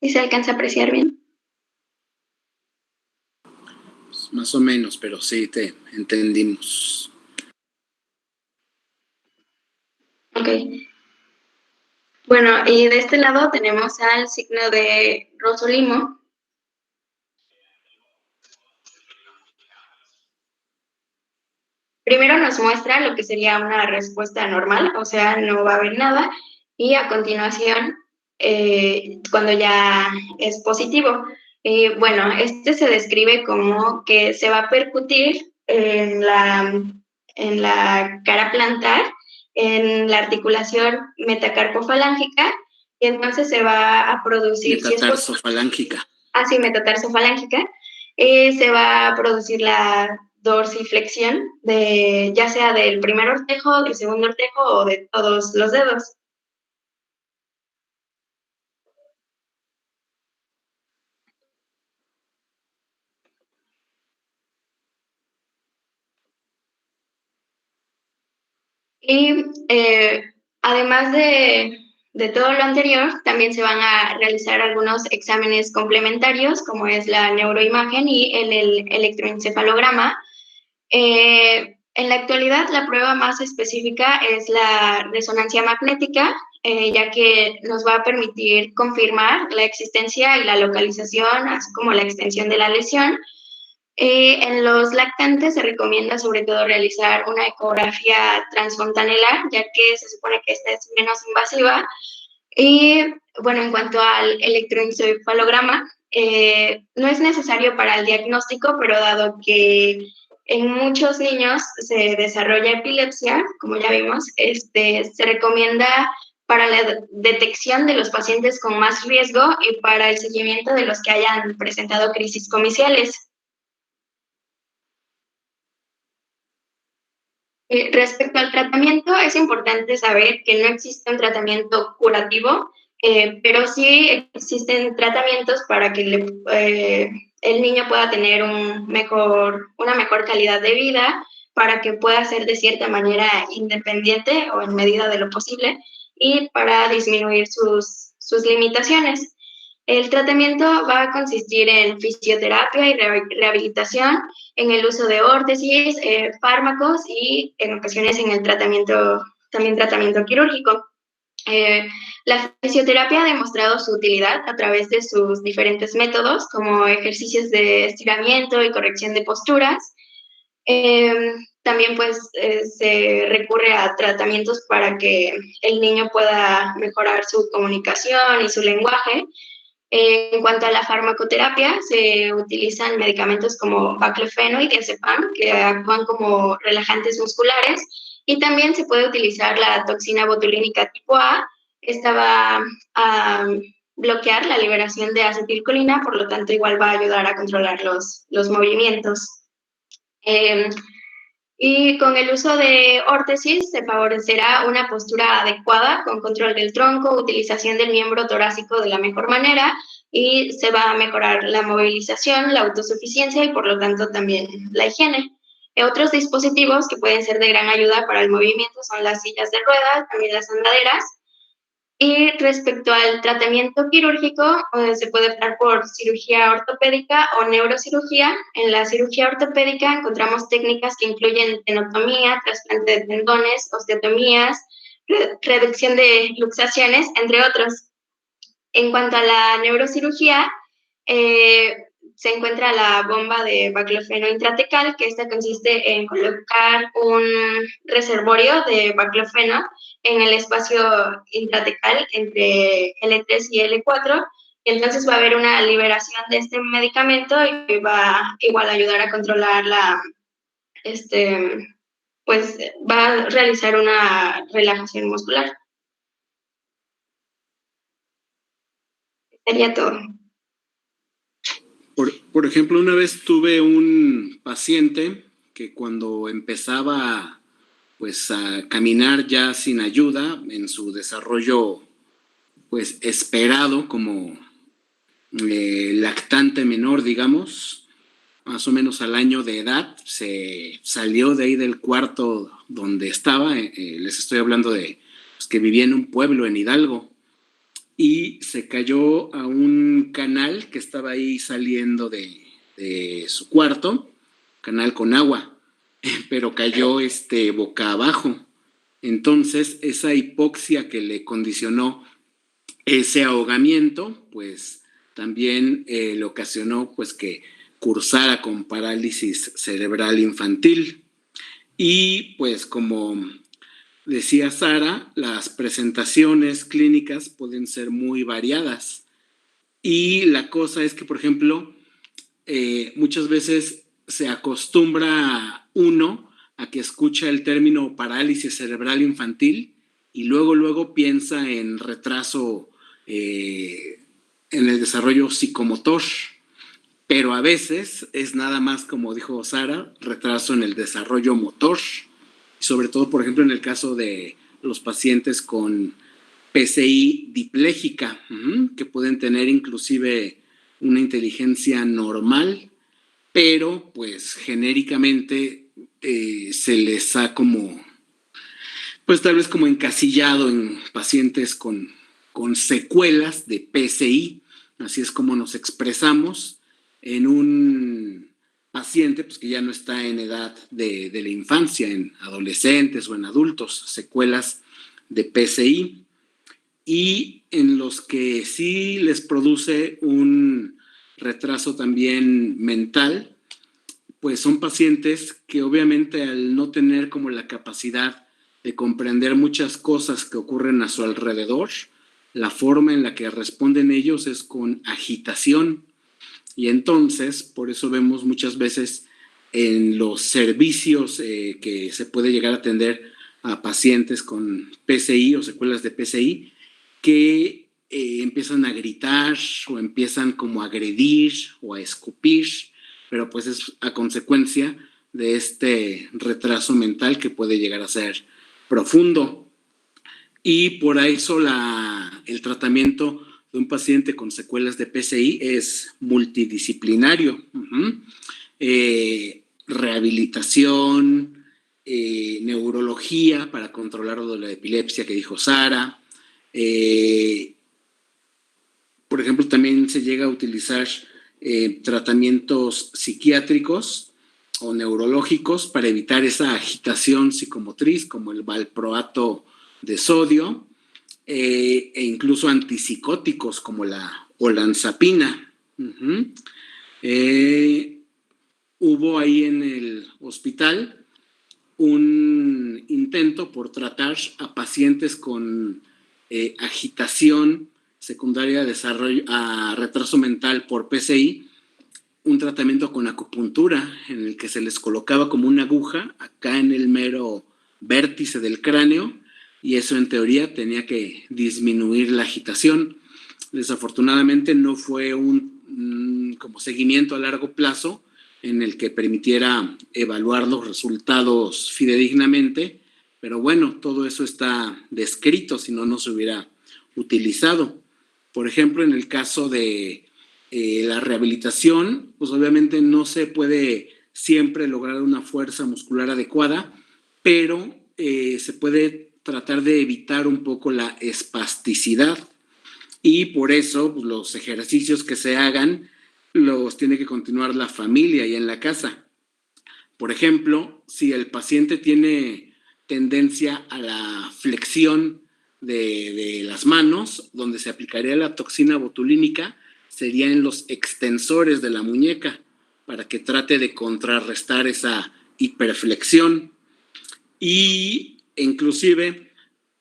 Speaker 8: ¿Y se alcanza a apreciar bien?
Speaker 9: Más o menos, pero sí te entendimos.
Speaker 8: Ok. Bueno, y de este lado tenemos al signo de Rossolimo. Primero nos muestra lo que sería una respuesta normal, o sea, no va a haber nada, y a continuación, cuando ya es positivo, bueno, este se describe como que se va a percutir en la cara plantar, en la articulación metacarpofalángica, y entonces se va a producir...
Speaker 9: Metatarsofalángica.
Speaker 8: Sí, metatarsofalángica. Se va a producir la dorsiflexión, ya sea del primer ortejo, del segundo ortejo o de todos los dedos. Y además de todo lo anterior, también se van a realizar algunos exámenes complementarios, como es la neuroimagen y el electroencefalograma. En la actualidad, la prueba más específica es la resonancia magnética, ya que nos va a permitir confirmar la existencia y la localización, así como la extensión de la lesión. En los lactantes se recomienda sobre todo realizar una ecografía transfontanelar, ya que se supone que esta es menos invasiva. Y bueno, en cuanto al electroencefalograma, no es necesario para el diagnóstico, pero dado que en muchos niños se desarrolla epilepsia, como ya vimos, se recomienda para la detección de los pacientes con más riesgo y para el seguimiento de los que hayan presentado crisis comiciales. Respecto al tratamiento, es importante saber que no existe un tratamiento curativo, pero sí existen tratamientos para que el niño pueda tener una mejor calidad de vida, para que pueda ser de cierta manera independiente o en medida de lo posible y para disminuir sus limitaciones. El tratamiento va a consistir en fisioterapia y rehabilitación, en el uso de órtesis, fármacos y en ocasiones en el tratamiento quirúrgico. La fisioterapia ha demostrado su utilidad a través de sus diferentes métodos, como ejercicios de estiramiento y corrección de posturas. También se recurre a tratamientos para que el niño pueda mejorar su comunicación y su lenguaje. En cuanto a la farmacoterapia, se utilizan medicamentos como baclofeno y diazepam, que actúan como relajantes musculares, y también se puede utilizar la toxina botulínica tipo A. Esta va a bloquear la liberación de acetilcolina, por lo tanto igual va a ayudar a controlar los movimientos. Y con el uso de órtesis se favorecerá una postura adecuada con control del tronco, utilización del miembro torácico de la mejor manera, y se va a mejorar la movilización, la autosuficiencia y por lo tanto también la higiene. Otros dispositivos que pueden ser de gran ayuda para el movimiento son las sillas de ruedas, también las andaderas. Y respecto al tratamiento quirúrgico, se puede optar por cirugía ortopédica o neurocirugía. En la cirugía ortopédica encontramos técnicas que incluyen tenotomía, trasplante de tendones, osteotomías, reducción de luxaciones, entre otros. En cuanto a la neurocirugía, se encuentra la bomba de baclofeno intratecal, que esta consiste en colocar un reservorio de baclofeno en el espacio intratecal entre L3 y L4, y entonces va a haber una liberación de este medicamento y va igual a ayudar a controlar pues va a realizar una relajación muscular. Sería todo.
Speaker 9: Por ejemplo, una vez tuve un paciente que cuando empezaba pues a caminar ya sin ayuda en su desarrollo pues esperado como lactante menor, digamos, más o menos al año de edad, se salió de ahí del cuarto donde estaba, les estoy hablando de pues, que vivía en un pueblo en Hidalgo, y se cayó a un canal que estaba ahí saliendo de su cuarto, canal con agua, pero cayó boca abajo. Entonces, esa hipoxia que le condicionó ese ahogamiento, pues también le ocasionó pues que cursara con parálisis cerebral infantil. Y pues como decía Sara, las presentaciones clínicas pueden ser muy variadas. Y la cosa es que, por ejemplo, muchas veces se acostumbra uno a que escucha el término parálisis cerebral infantil y luego piensa en retraso en el desarrollo psicomotor, pero a veces es nada más, como dijo Sara, retraso en el desarrollo motor, sobre todo, por ejemplo, en el caso de los pacientes con PCI diplégica, que pueden tener inclusive una inteligencia normal, pero pues genéricamente se les ha como, pues tal vez como encasillado en pacientes con secuelas de PCI, así es como nos expresamos en un paciente pues, que ya no está en edad de la infancia, en adolescentes o en adultos, secuelas de PCI, y en los que sí les produce un retraso también mental, pues son pacientes que obviamente al no tener como la capacidad de comprender muchas cosas que ocurren a su alrededor, la forma en la que responden ellos es con agitación. Y entonces, por eso vemos muchas veces en los servicios que se puede llegar a atender a pacientes con PCI o secuelas de PCI, que empiezan a gritar o empiezan como a agredir o a escupir, pero pues es a consecuencia de este retraso mental que puede llegar a ser profundo. Y por eso el tratamiento de un paciente con secuelas de PCI es multidisciplinario. Rehabilitación, neurología para controlar la epilepsia que dijo Sara. Por ejemplo, también se llega a utilizar tratamientos psiquiátricos o neurológicos para evitar esa agitación psicomotriz, como el valproato de sodio, e incluso antipsicóticos como la olanzapina. Hubo ahí en el hospital un intento por tratar a pacientes con agitación secundaria a retraso mental por PCI, un tratamiento con acupuntura en el que se les colocaba como una aguja acá en el mero vértice del cráneo, y eso en teoría tenía que disminuir la agitación. Desafortunadamente no fue un como seguimiento a largo plazo en el que permitiera evaluar los resultados fidedignamente, pero bueno, todo eso está descrito, si no, no se hubiera utilizado. Por ejemplo, en el caso de la rehabilitación, pues obviamente no se puede siempre lograr una fuerza muscular adecuada, pero se puede tratar de evitar un poco la espasticidad, y por eso pues, los ejercicios que se hagan los tiene que continuar la familia y en la casa. Por ejemplo, si el paciente tiene tendencia a la flexión de las manos, donde se aplicaría la toxina botulínica, sería en los extensores de la muñeca, para que trate de contrarrestar esa hiperflexión. Y inclusive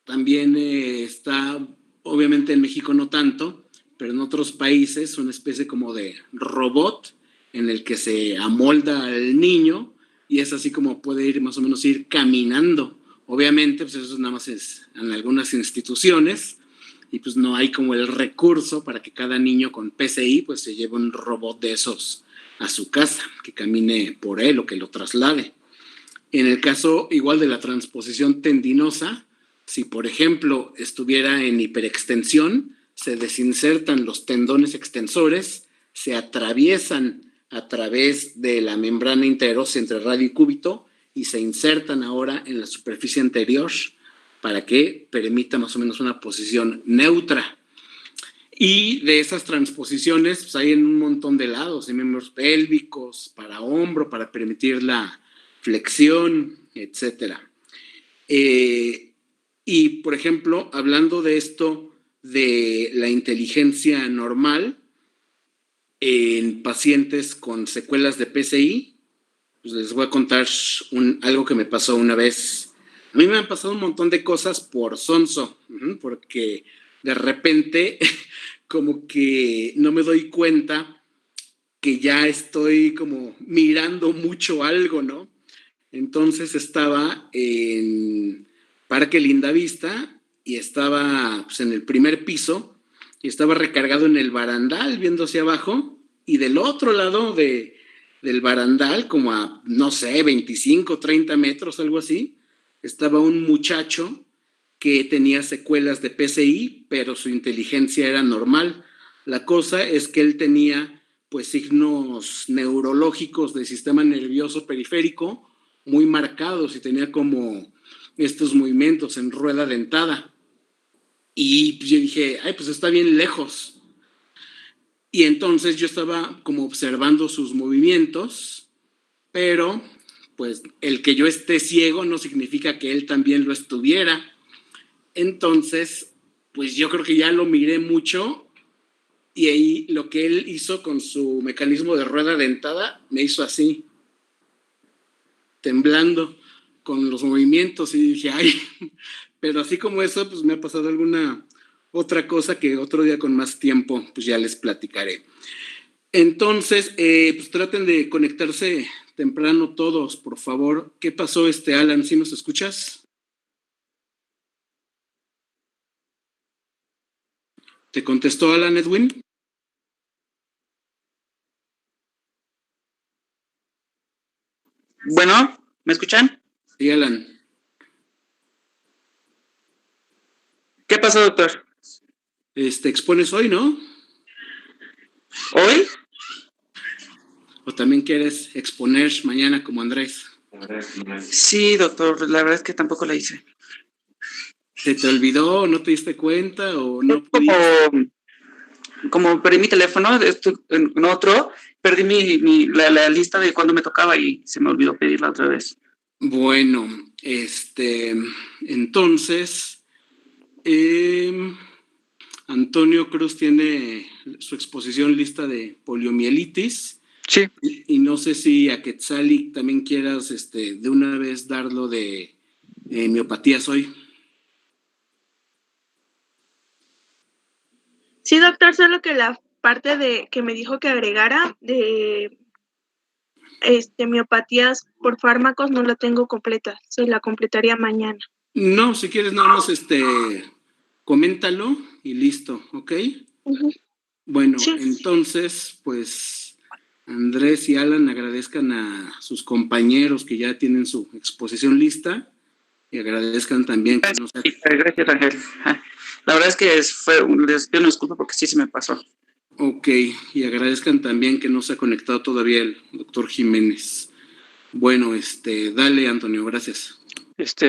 Speaker 9: también está, obviamente en México no tanto, pero en otros países, una especie como de robot en el que se amolda al niño y es así como puede ir más o menos ir caminando. Obviamente, pues eso nada más es en algunas instituciones y pues no hay como el recurso para que cada niño con PCI pues se lleve un robot de esos a su casa, que camine por él o que lo traslade. En el caso igual de la transposición tendinosa, si por ejemplo estuviera en hiperextensión, se desinsertan los tendones extensores, se atraviesan a través de la membrana interósea entre radio y cúbito y se insertan ahora en la superficie anterior para que permita más o menos una posición neutra. Y de esas transposiciones pues hay en un montón de lados, en miembros pélvicos, para hombro, para permitir la flexión, etcétera. Y por ejemplo, hablando de esto de la inteligencia normal en pacientes con secuelas de PCI, pues les voy a contar algo que me pasó una vez. A mí me han pasado un montón de cosas por sonso, porque de repente como que no me doy cuenta que ya estoy como mirando mucho algo, ¿no? Entonces estaba en Parque Lindavista y estaba pues, en el primer piso y estaba recargado en el barandal viendo hacia abajo y del otro lado del barandal, como a, no sé, 25, 30 metros, algo así, estaba un muchacho que tenía secuelas de PCI, pero su inteligencia era normal. La cosa es que él tenía pues signos neurológicos del sistema nervioso periférico muy marcados y tenía como estos movimientos en rueda dentada. Y yo dije, ay, pues está bien lejos. Y entonces yo estaba como observando sus movimientos, pero pues el que yo esté ciego no significa que él también lo estuviera. Entonces, pues yo creo que ya lo miré mucho y ahí lo que él hizo con su mecanismo de rueda dentada me hizo así, temblando con los movimientos y dije, ay, pero así como eso, pues me ha pasado alguna otra cosa que otro día con más tiempo, pues ya les platicaré. Entonces, pues traten de conectarse temprano todos, por favor. ¿Qué pasó, Alan? ¿Sí nos escuchas? ¿Te contestó Alan, Edwin?
Speaker 6: Bueno, ¿me escuchan?
Speaker 9: Sí, Alan.
Speaker 6: ¿Qué pasó, doctor?
Speaker 9: Expones hoy, ¿no?
Speaker 6: ¿Hoy?
Speaker 9: ¿O también quieres exponer mañana como Andrés?
Speaker 6: Sí, doctor, la verdad es que tampoco la hice.
Speaker 9: ¿Se te olvidó o no te diste cuenta o no pudiste?
Speaker 6: Como perdí mi teléfono, en otro, perdí la lista de cuándo me tocaba y se me olvidó pedirla otra vez.
Speaker 9: Bueno, entonces, Antonio Cruz tiene su exposición lista de poliomielitis.
Speaker 10: Sí.
Speaker 9: Y no sé si a Quetzali también quieras de una vez darlo de miopatías hoy.
Speaker 7: Sí, doctor, solo que la parte de que me dijo que agregara de miopatías por fármacos no la tengo completa, se la completaría mañana.
Speaker 9: No, si quieres nada más coméntalo y listo, ¿ok?
Speaker 7: Uh-huh.
Speaker 9: Bueno,
Speaker 7: sí.
Speaker 9: Entonces, pues Andrés y Alan agradezcan a sus compañeros que ya tienen su exposición lista y agradezcan también que nos...
Speaker 6: Gracias, Ángel. La verdad es que les pido una disculpa porque sí se me pasó.
Speaker 9: Ok, y agradezcan también que no se ha conectado todavía el doctor Jiménez. Bueno, dale, Antonio, gracias.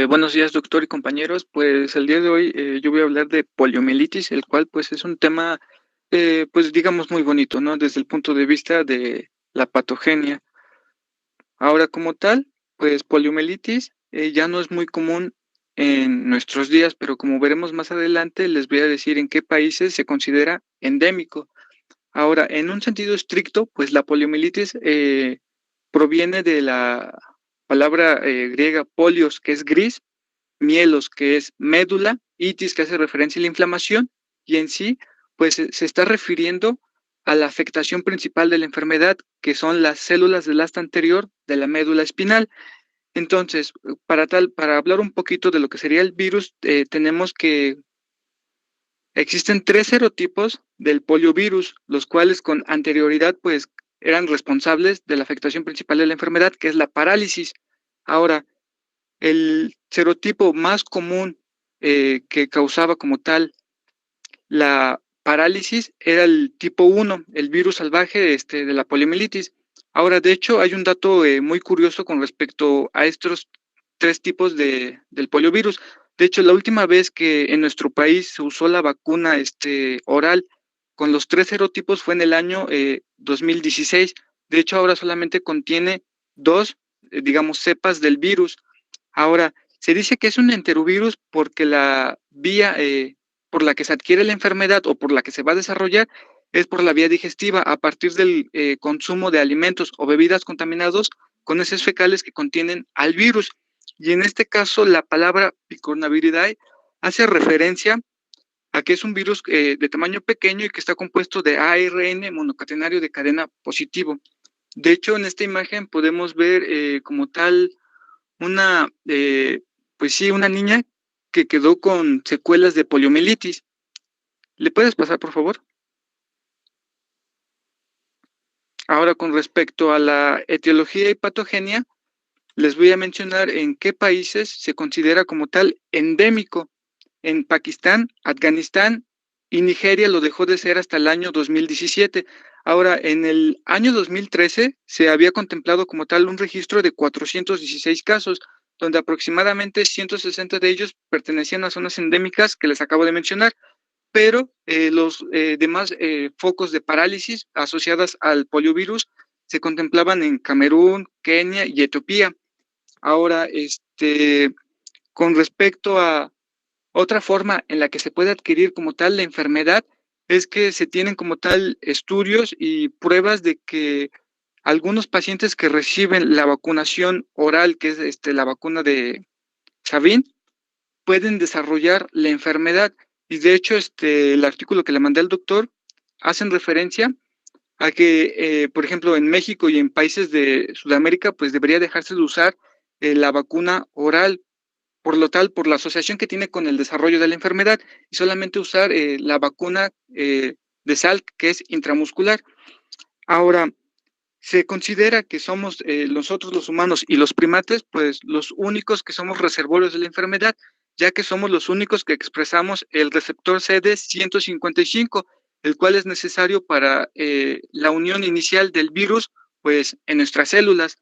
Speaker 10: Buenos días, doctor y compañeros. Pues el día de hoy yo voy a hablar de poliomielitis, el cual pues es un tema, pues digamos muy bonito, ¿no? Desde el punto de vista de la patogenia. Ahora como tal, pues poliomielitis ya no es muy común en nuestros días, pero como veremos más adelante, les voy a decir en qué países se considera endémico. Ahora, en un sentido estricto, pues la poliomielitis proviene de la palabra griega polios, que es gris, mielos, que es médula, itis, que hace referencia a la inflamación, y en sí, pues se está refiriendo a la afectación principal de la enfermedad, que son las células del asta anterior de la médula espinal. Entonces, para hablar un poquito de lo que sería el virus, tenemos que existen 3 serotipos del poliovirus, los cuales con anterioridad, pues, eran responsables de la afectación principal de la enfermedad, que es la parálisis. Ahora, el serotipo más común que causaba como tal la parálisis era el tipo 1, el virus salvaje de la poliomielitis. Ahora, de hecho, hay un dato muy curioso con respecto a estos 3 tipos del poliovirus. De hecho, la última vez que en nuestro país se usó la vacuna oral con los 3 serotipos fue en el año 2016. De hecho, ahora solamente contiene 2, digamos, cepas del virus. Ahora, se dice que es un enterovirus porque la vía por la que se adquiere la enfermedad o por la que se va a desarrollar es por la vía digestiva a partir del consumo de alimentos o bebidas contaminados con heces fecales que contienen al virus. Y en este caso, la palabra Picornaviridae hace referencia a que es un virus de tamaño pequeño y que está compuesto de ARN monocatenario de cadena positivo. De hecho, en esta imagen podemos ver como tal una, pues sí, una niña que quedó con secuelas de poliomielitis. ¿Le puedes pasar, por favor? Ahora, con respecto a la etiología y patogenia, les voy a mencionar en qué países se considera como tal endémico. En Pakistán, Afganistán y Nigeria lo dejó de ser hasta el año 2017. Ahora, en el año 2013 se había contemplado como tal un registro de 416 casos, donde aproximadamente 160 de ellos pertenecían a zonas endémicas que les acabo de mencionar, pero los demás focos de parálisis asociadas al poliovirus se contemplaban en Camerún, Kenia y Etiopía. Ahora, con respecto a otra forma en la que se puede adquirir como tal la enfermedad es que se tienen como tal estudios y pruebas de que algunos pacientes que reciben la vacunación oral, que es la vacuna de Sabin, pueden desarrollar la enfermedad. Y de hecho, el artículo que le mandé al doctor hacen referencia a que, por ejemplo, en México y en países de Sudamérica, pues debería dejarse de usar la vacuna oral, por la asociación que tiene con el desarrollo de la enfermedad, y solamente usar la vacuna de Salk, que es intramuscular. Ahora, se considera que somos nosotros los humanos y los primates, pues los únicos que somos reservorios de la enfermedad, ya que somos los únicos que expresamos el receptor CD155, el cual es necesario para la unión inicial del virus, pues en nuestras células.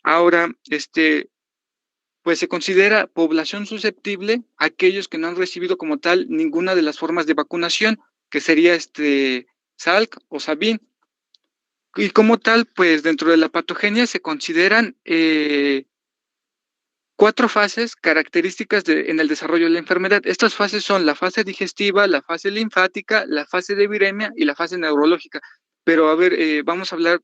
Speaker 10: Ahora, pues se considera población susceptible a aquellos que no han recibido como tal ninguna de las formas de vacunación, que sería Salk o Sabin. Y como tal, pues dentro de la patogenia se consideran 4 fases características en el desarrollo de la enfermedad. Estas fases son la fase digestiva, la fase linfática, la fase de viremia y la fase neurológica. Pero a ver, vamos a hablar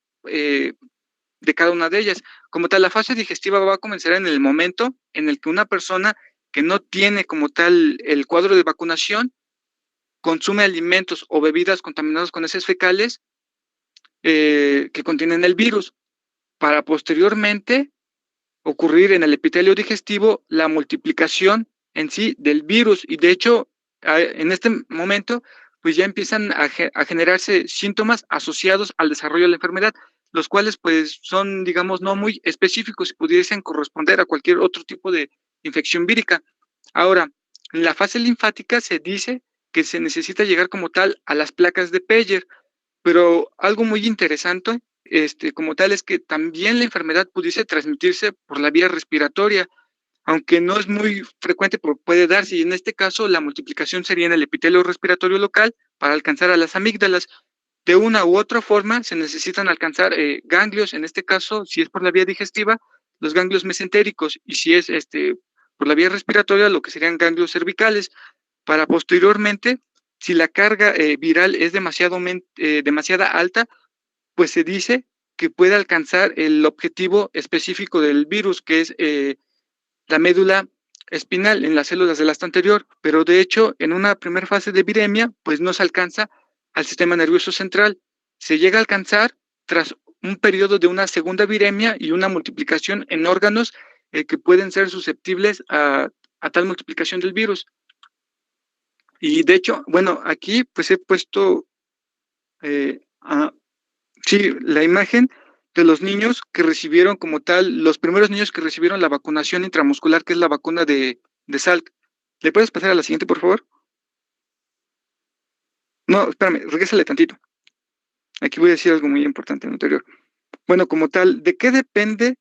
Speaker 10: de cada una de ellas. Como tal, la fase digestiva va a comenzar en el momento en el que una persona que no tiene como tal el cuadro de vacunación consume alimentos o bebidas contaminados con heces fecales que contienen el virus, para posteriormente ocurrir en el epitelio digestivo la multiplicación en sí del virus. Y de hecho, en este momento, pues ya empiezan a generarse síntomas asociados al desarrollo de la enfermedad, los cuales pues son, digamos, no muy específicos y pudiesen corresponder a cualquier otro tipo de infección vírica. Ahora, en la fase linfática se dice que se necesita llegar como tal a las placas de Peyer, pero algo muy interesante como tal es que también la enfermedad pudiese transmitirse por la vía respiratoria, aunque no es muy frecuente, pero puede darse, y en este caso la multiplicación sería en el epitelio respiratorio local para alcanzar a las amígdalas. De una u otra forma se necesitan alcanzar ganglios, en este caso, si es por la vía digestiva, los ganglios mesentéricos, y si es por la vía respiratoria, lo que serían ganglios cervicales, para posteriormente, si la carga viral es demasiada alta, pues se dice que puede alcanzar el objetivo específico del virus, que es la médula espinal en las células del asta anterior, pero de hecho, en una primera fase de viremia, pues no se alcanza al sistema nervioso central. Se llega a alcanzar tras un periodo de una segunda viremia y una multiplicación en órganos que pueden ser susceptibles a tal multiplicación del virus. Y de hecho, bueno, aquí pues he puesto la imagen de los niños que recibieron como tal, los primeros niños que recibieron la vacunación intramuscular, que es la vacuna de Salk. ¿Le puedes pasar a la siguiente, por favor? No, espérame, regrésale tantito. Aquí voy a decir algo muy importante en lo anterior. Bueno, como tal, ¿de qué depende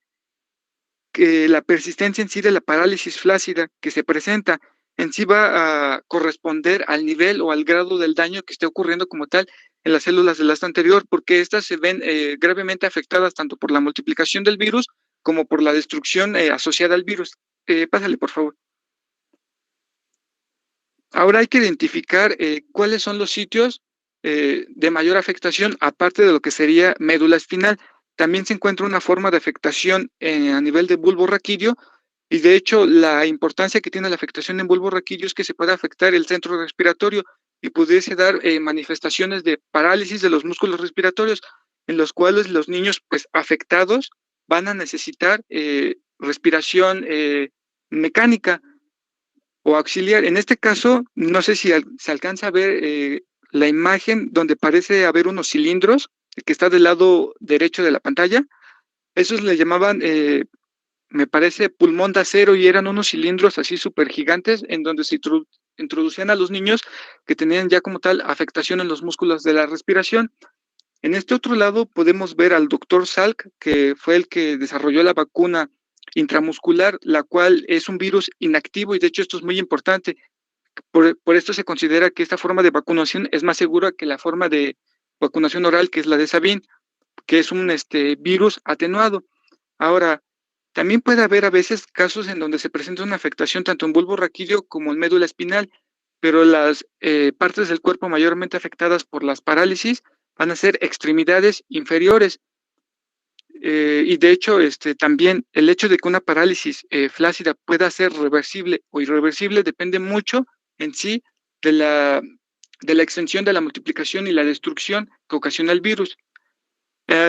Speaker 10: que la persistencia en sí de la parálisis flácida que se presenta? En sí va a corresponder al nivel o al grado del daño que esté ocurriendo como tal en las células del asta anterior, porque estas se ven gravemente afectadas tanto por la multiplicación del virus como por la destrucción asociada al virus. Pásale, por favor. Ahora hay que identificar cuáles son los sitios de mayor afectación, aparte de lo que sería médula espinal. También se encuentra una forma de afectación a nivel de bulbo raquídeo, y de hecho la importancia que tiene la afectación en bulbo raquídeo es que se puede afectar el centro respiratorio y pudiese dar manifestaciones de parálisis de los músculos respiratorios, en los cuales los niños pues afectados van a necesitar respiración mecánica o auxiliar. En este caso, no sé si se alcanza a ver la imagen donde parece haber unos cilindros que está del lado derecho de la pantalla. Esos le llamaban, me parece, pulmón de acero, y eran unos cilindros así súper gigantes en donde se introducían a los niños que tenían ya como tal afectación en los músculos de la respiración. En este otro lado podemos ver al doctor Salk, que fue el que desarrolló la vacuna intramuscular, la cual es un virus inactivo, y de hecho esto es muy importante. Por esto se considera que esta forma de vacunación es más segura que la forma de vacunación oral, que es la de Sabin, que es un virus atenuado. Ahora, también puede haber a veces casos en donde se presenta una afectación tanto en bulbo raquídeo como en médula espinal, pero las partes del cuerpo mayormente afectadas por las parálisis van a ser extremidades inferiores. Y de hecho, también el hecho de que una parálisis flácida pueda ser reversible o irreversible depende mucho en sí de la extensión de la multiplicación y la destrucción que ocasiona el virus.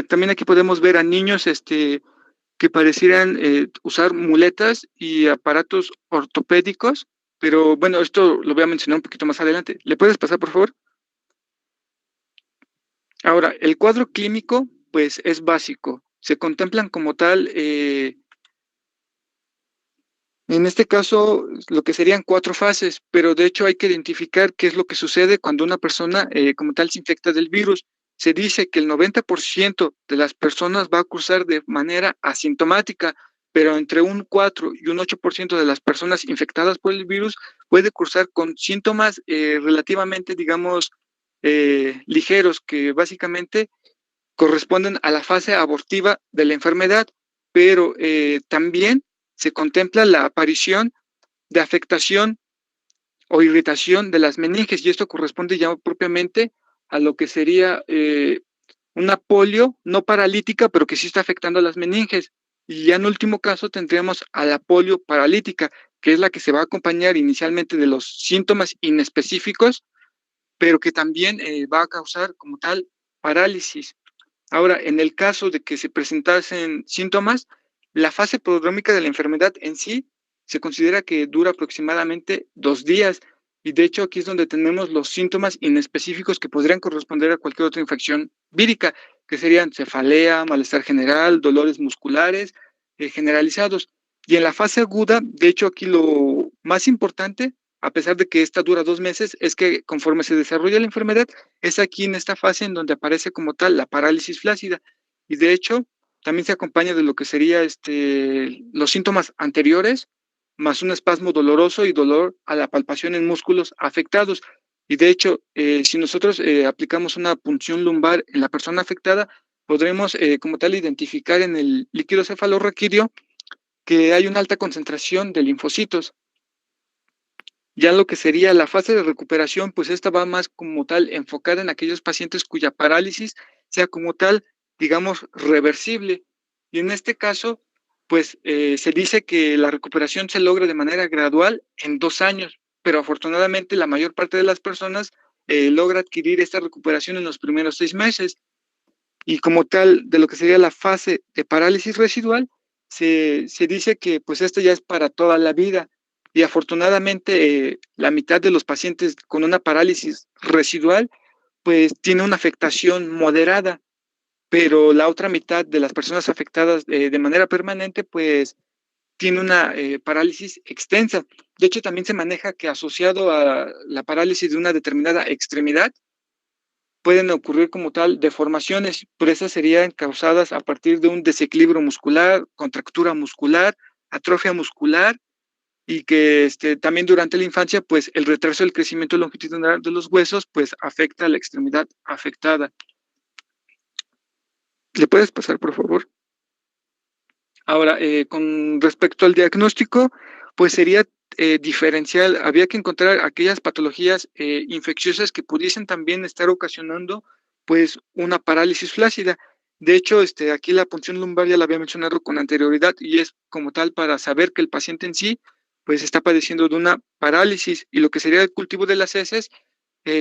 Speaker 10: También aquí podemos ver a niños que parecieran usar muletas y aparatos ortopédicos, pero bueno, esto lo voy a mencionar un poquito más adelante. ¿Le puedes pasar, por favor? Ahora, el cuadro clínico, pues, es básico. Se contemplan como tal, en este caso, lo que serían 4 fases, pero de hecho hay que identificar qué es lo que sucede cuando una persona como tal se infecta del virus. Se dice que el 90% de las personas va a cursar de manera asintomática, pero entre un 4 y un 8% de las personas infectadas por el virus puede cursar con síntomas relativamente, digamos, ligeros, que básicamente corresponden a la fase abortiva de la enfermedad, pero también se contempla la aparición de afectación o irritación de las meninges, y esto corresponde ya propiamente a lo que sería una polio no paralítica, pero que sí está afectando a las meninges. Y ya en último caso tendríamos a la polio paralítica, que es la que se va a acompañar inicialmente de los síntomas inespecíficos, pero que también va a causar como tal parálisis. Ahora, en el caso de que se presentasen síntomas, la fase prodrómica de la enfermedad en sí se considera que dura aproximadamente 2 días, y de hecho aquí es donde tenemos los síntomas inespecíficos que podrían corresponder a cualquier otra infección vírica, que serían cefalea, malestar general, dolores musculares generalizados. Y en la fase aguda, de hecho aquí lo más importante, a pesar de que esta dura 2 meses, es que conforme se desarrolla la enfermedad, es aquí en esta fase en donde aparece como tal la parálisis flácida, y de hecho también se acompaña de lo que sería los síntomas anteriores, más un espasmo doloroso y dolor a la palpación en músculos afectados. Y de hecho, si nosotros aplicamos una punción lumbar en la persona afectada, podremos como tal identificar en el líquido cefalorraquídeo que hay una alta concentración de linfocitos. Ya lo que sería la fase de recuperación, pues esta va más como tal enfocada en aquellos pacientes cuya parálisis sea como tal, digamos, reversible. Y en este caso, pues se dice que la recuperación se logra de manera gradual en 2 años, pero afortunadamente la mayor parte de las personas logra adquirir esta recuperación en los primeros 6 meses. Y como tal, de lo que sería la fase de parálisis residual, se dice que pues esta ya es para toda la vida. Y afortunadamente la mitad de los pacientes con una parálisis residual pues tiene una afectación moderada, pero la otra mitad de las personas afectadas de manera permanente pues tiene una parálisis extensa. De hecho, también se maneja que asociado a la parálisis de una determinada extremidad pueden ocurrir como tal deformaciones, pero esas serían causadas a partir de un desequilibrio muscular, contractura muscular, atrofia muscular, y que también durante la infancia, pues el retraso del crecimiento longitudinal de los huesos, pues afecta a la extremidad afectada. ¿Le puedes pasar, por favor? Ahora, con respecto al diagnóstico, pues sería diferencial. Había que encontrar aquellas patologías infecciosas que pudiesen también estar ocasionando, pues, una parálisis flácida. De hecho, aquí la punción lumbar ya la había mencionado con anterioridad y es como tal para saber que el paciente en sí, pues, está padeciendo de una parálisis, y lo que sería el cultivo de las heces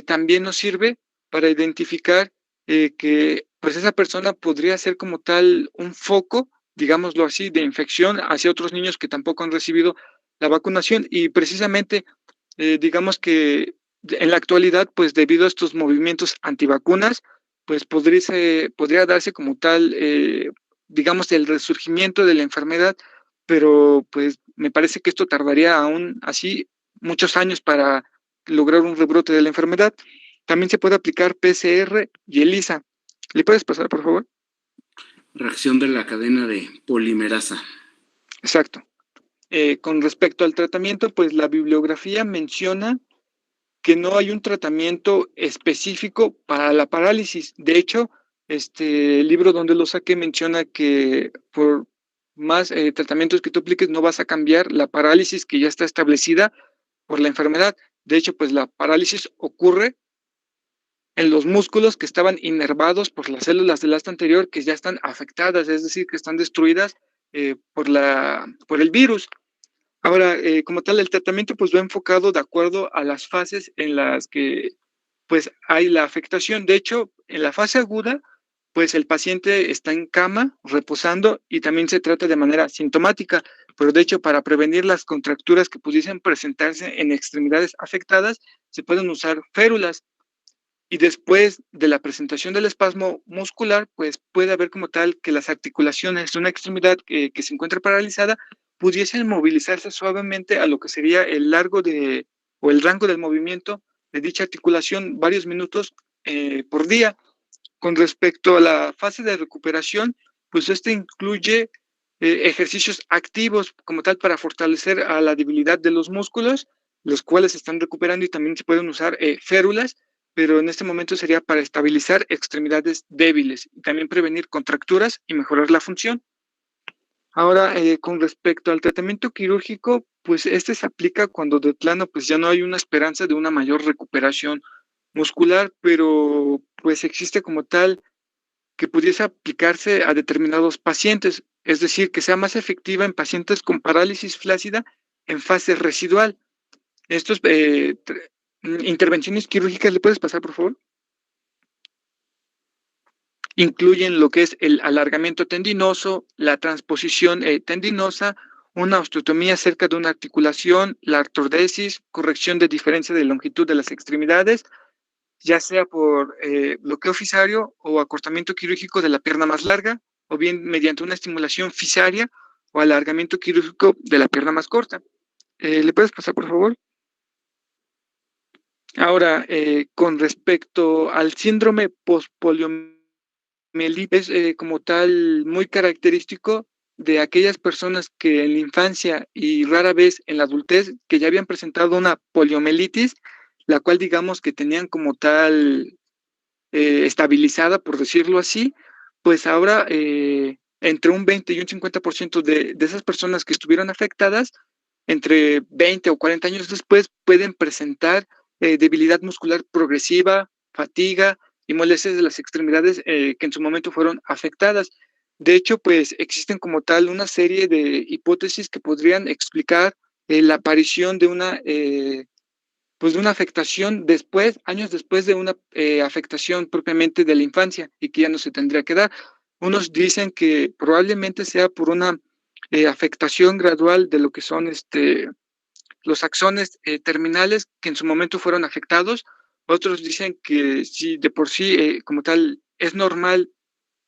Speaker 10: también nos sirve para identificar que, pues, esa persona podría ser como tal un foco, digámoslo así, de infección hacia otros niños que tampoco han recibido la vacunación. Y precisamente, digamos que en la actualidad, pues debido a estos movimientos antivacunas, pues podría darse como tal, digamos, el resurgimiento de la enfermedad, pero pues me parece que esto tardaría aún así muchos años para lograr un rebrote de la enfermedad. También se puede aplicar PCR y ELISA. ¿Le puedes pasar, por favor?
Speaker 9: Reacción de la cadena de polimerasa.
Speaker 10: Exacto. Con respecto al tratamiento, pues la bibliografía menciona que no hay un tratamiento específico para la parálisis. De hecho, el libro donde lo saqué menciona que por más tratamientos que tú apliques no vas a cambiar la parálisis que ya está establecida por la enfermedad. De hecho, pues la parálisis ocurre en los músculos que estaban inervados por las células del asta anterior que ya están afectadas, es decir, que están destruidas por el virus. Ahora, como tal, el tratamiento pues va enfocado de acuerdo a las fases en las que pues hay la afectación. De hecho, en la fase aguda, pues el paciente está en cama, reposando, y también se trata de manera sintomática, pero de hecho para prevenir las contracturas que pudiesen presentarse en extremidades afectadas, se pueden usar férulas. Y después de la presentación del espasmo muscular, pues puede haber como tal que las articulaciones de una extremidad que se encuentra paralizada pudiesen movilizarse suavemente a lo que sería el rango del movimiento de dicha articulación varios minutos por día. Con respecto a la fase de recuperación, pues incluye ejercicios activos como tal para fortalecer a la debilidad de los músculos, los cuales se están recuperando, y también se pueden usar férulas, pero en este momento sería para estabilizar extremidades débiles y también prevenir contracturas y mejorar la función. Ahora, con respecto al tratamiento quirúrgico, pues se aplica cuando de plano pues ya no hay una esperanza de una mayor recuperación muscular, pero pues existe como tal que pudiese aplicarse a determinados pacientes, es decir, que sea más efectiva en pacientes con parálisis flácida en fase residual. Estos intervenciones quirúrgicas, ¿le puedes pasar, por favor? Incluyen lo que es el alargamiento tendinoso, la transposición tendinosa, una osteotomía cerca de una articulación, la artrodesis, corrección de diferencia de longitud de las extremidades, ya sea por bloqueo fisario o acortamiento quirúrgico de la pierna más larga, o bien mediante una estimulación fisaria o alargamiento quirúrgico de la pierna más corta. ¿Le puedes pasar, por favor? Ahora, con respecto al síndrome postpoliomielitis, es como tal muy característico de aquellas personas que en la infancia y rara vez en la adultez que ya habían presentado una poliomielitis, la cual digamos que tenían como tal estabilizada, por decirlo así, pues ahora entre un 20 y un 50% de esas personas que estuvieron afectadas, entre 20 o 40 años después, pueden presentar debilidad muscular progresiva, fatiga y molestias de las extremidades que en su momento fueron afectadas. De hecho, pues existen como tal una serie de hipótesis que podrían explicar la aparición de una afectación después, años después de una afectación propiamente de la infancia y que ya no se tendría que dar. Unos dicen que probablemente sea por una afectación gradual de lo que son los axones terminales que en su momento fueron afectados. Otros dicen que si de por sí, como tal, es normal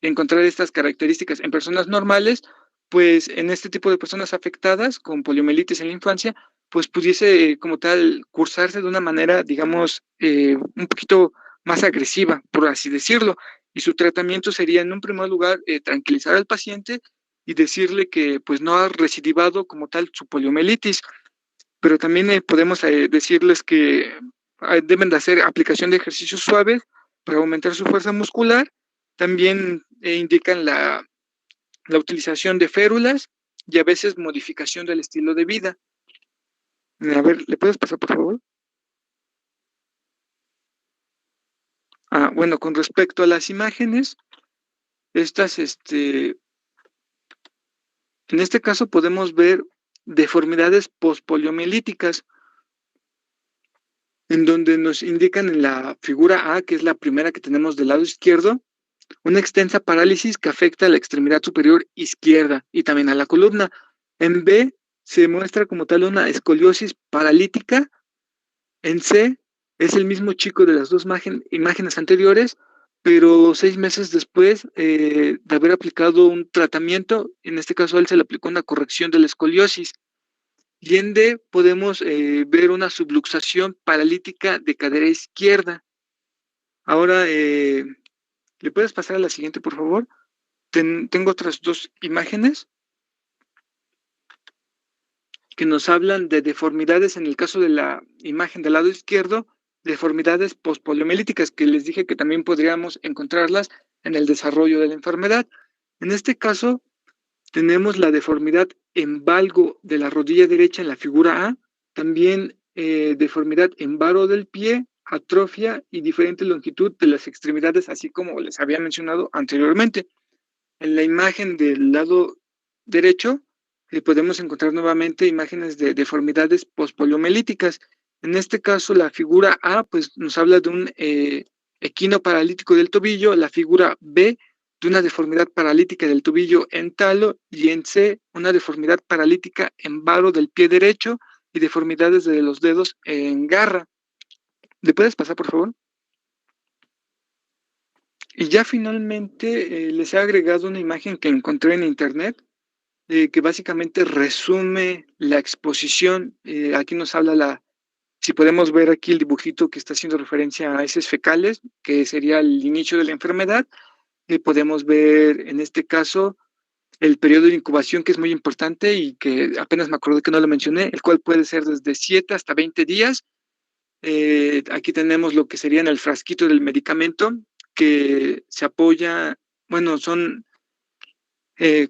Speaker 10: encontrar estas características en personas normales, pues en este tipo de personas afectadas con poliomielitis en la infancia, pues pudiese como tal cursarse de una manera, digamos, un poquito más agresiva, por así decirlo. Y su tratamiento sería, en un primer lugar, tranquilizar al paciente y decirle que pues no ha recidivado como tal su poliomielitis, pero también podemos decirles que deben de hacer aplicación de ejercicios suaves para aumentar su fuerza muscular. También indican la utilización de férulas y a veces modificación del estilo de vida. A ver, ¿le puedes pasar, por favor? Bueno, con respecto a las imágenes, estas, en este caso podemos ver deformidades pospoliomielíticas, en donde nos indican en la figura A, que es la primera que tenemos del lado izquierdo, una extensa parálisis que afecta a la extremidad superior izquierda y también a la columna. En B se muestra como tal una escoliosis paralítica. En C es el mismo chico de las dos imágenes anteriores, pero 6 meses después de haber aplicado un tratamiento, en este caso a él se le aplicó una corrección de la escoliosis. Y en D podemos ver una subluxación paralítica de cadera izquierda. Ahora, ¿le puedes pasar a la siguiente, por favor? Tengo otras dos imágenes que nos hablan de deformidades. En el caso de la imagen del lado izquierdo, deformidades pospoliomielíticas, que les dije que también podríamos encontrarlas en el desarrollo de la enfermedad. En este caso, tenemos la deformidad en valgo de la rodilla derecha en la figura A, también deformidad en varo del pie, atrofia y diferente longitud de las extremidades, así como les había mencionado anteriormente. En la imagen del lado derecho podemos encontrar nuevamente imágenes de deformidades pospoliomielíticas. En este caso, la figura A pues, nos habla de un equino paralítico del tobillo, la figura B de una deformidad paralítica del tobillo en talo, y en C una deformidad paralítica en varo del pie derecho y deformidades de los dedos en garra. ¿Le puedes pasar, por favor? Y ya finalmente les he agregado una imagen que encontré en internet que básicamente resume la exposición. Aquí nos habla si podemos ver aquí el dibujito que está haciendo referencia a heces fecales, que sería el inicio de la enfermedad. Podemos ver en este caso el periodo de incubación, que es muy importante y que apenas me acordé que no lo mencioné, el cual puede ser desde 7 hasta 20 días. Aquí tenemos lo que sería en el frasquito del medicamento, que se apoya, bueno,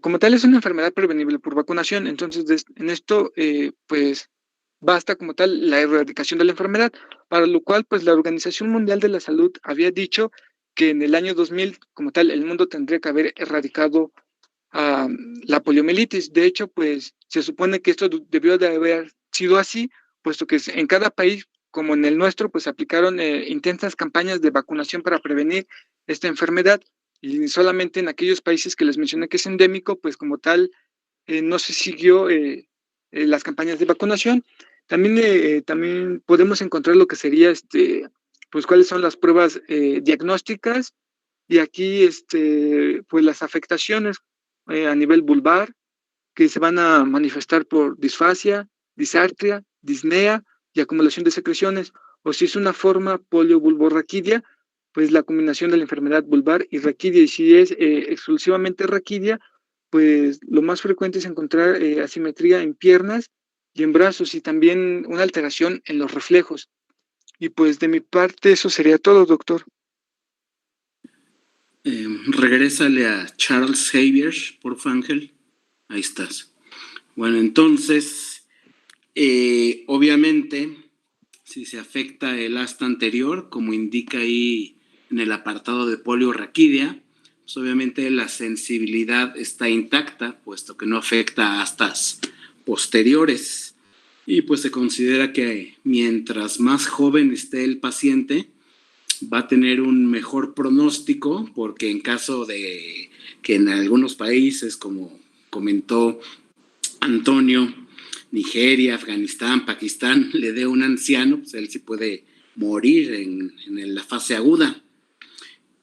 Speaker 10: como tal es una enfermedad prevenible por vacunación, entonces en esto pues basta como tal la erradicación de la enfermedad, para lo cual pues la Organización Mundial de la Salud había dicho que en el año 2000 como tal el mundo tendría que haber erradicado la poliomielitis. De hecho pues se supone que esto debió de haber sido así, puesto que en cada país como en el nuestro pues aplicaron intensas campañas de vacunación para prevenir esta enfermedad, y solamente en aquellos países que les mencioné que es endémico pues como tal no se siguió las campañas de vacunación. También podemos encontrar lo que sería pues cuáles son las pruebas diagnósticas, y aquí pues las afectaciones a nivel vulvar que se van a manifestar por disfasia, disartria, disnea y acumulación de secreciones, o si es una forma poliovulvorraquidia, pues la combinación de la enfermedad vulvar y raquidia, y si es exclusivamente raquidia, pues lo más frecuente es encontrar asimetría en piernas y en brazos, y también una alteración en los reflejos. Y pues de mi parte eso sería todo, doctor.
Speaker 9: Regrésale a Charles Xavier, por Ángel. Ahí estás. Bueno, entonces, obviamente, si se afecta el asta anterior, como indica ahí en el apartado de poliorraquídea, pues obviamente la sensibilidad está intacta, puesto que no afecta a astas posteriores. Y pues se considera que mientras más joven esté el paciente, va a tener un mejor pronóstico, porque en caso de que en algunos países, como comentó Antonio, Nigeria, Afganistán, Pakistán, le dé un anciano, pues él sí puede morir en la fase aguda.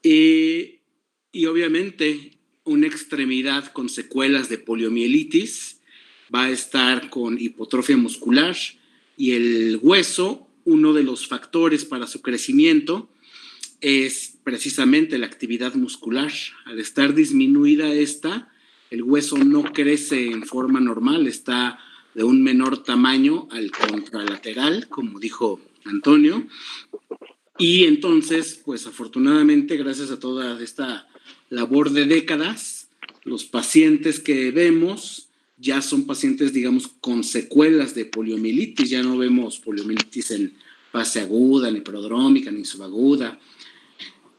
Speaker 9: Y obviamente una extremidad con secuelas de poliomielitis va a estar con hipotrofia muscular, y el hueso, uno de los factores para su crecimiento es precisamente la actividad muscular. Al estar disminuida esta, el hueso no crece en forma normal, está de un menor tamaño al contralateral, como dijo Antonio. Y entonces, pues afortunadamente, gracias a toda esta labor de décadas, los pacientes que vemos ya son pacientes, digamos, con secuelas de poliomielitis. Ya no vemos poliomielitis en fase aguda, ni prodrómica, ni subaguda,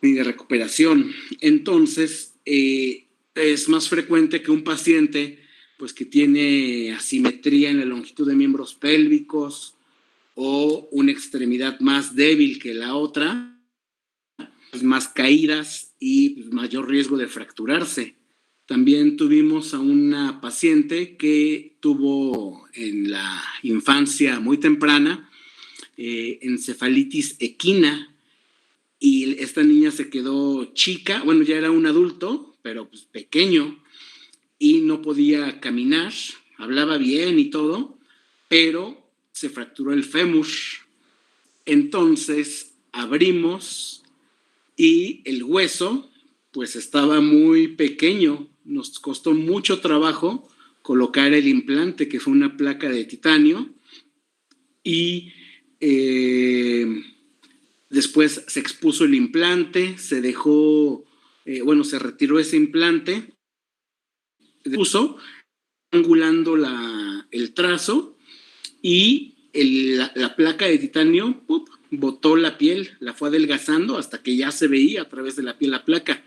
Speaker 9: ni de recuperación. Entonces, es más frecuente que un paciente pues que tiene asimetría en la longitud de miembros pélvicos o una extremidad más débil que la otra, pues más caídas y pues mayor riesgo de fracturarse. También tuvimos a una paciente que tuvo en la infancia muy temprana encefalitis equina, y esta niña se quedó chica, bueno, ya era un adulto, pero pues pequeño, y no podía caminar, hablaba bien y todo, pero se fracturó el fémur. Entonces abrimos y el hueso pues estaba muy pequeño. Nos costó mucho trabajo colocar el implante, que fue una placa de titanio, y después se expuso el implante, se dejó, se retiró ese implante, se puso angulando el trazo, y la placa de titanio botó la piel, la fue adelgazando hasta que ya se veía a través de la piel la placa.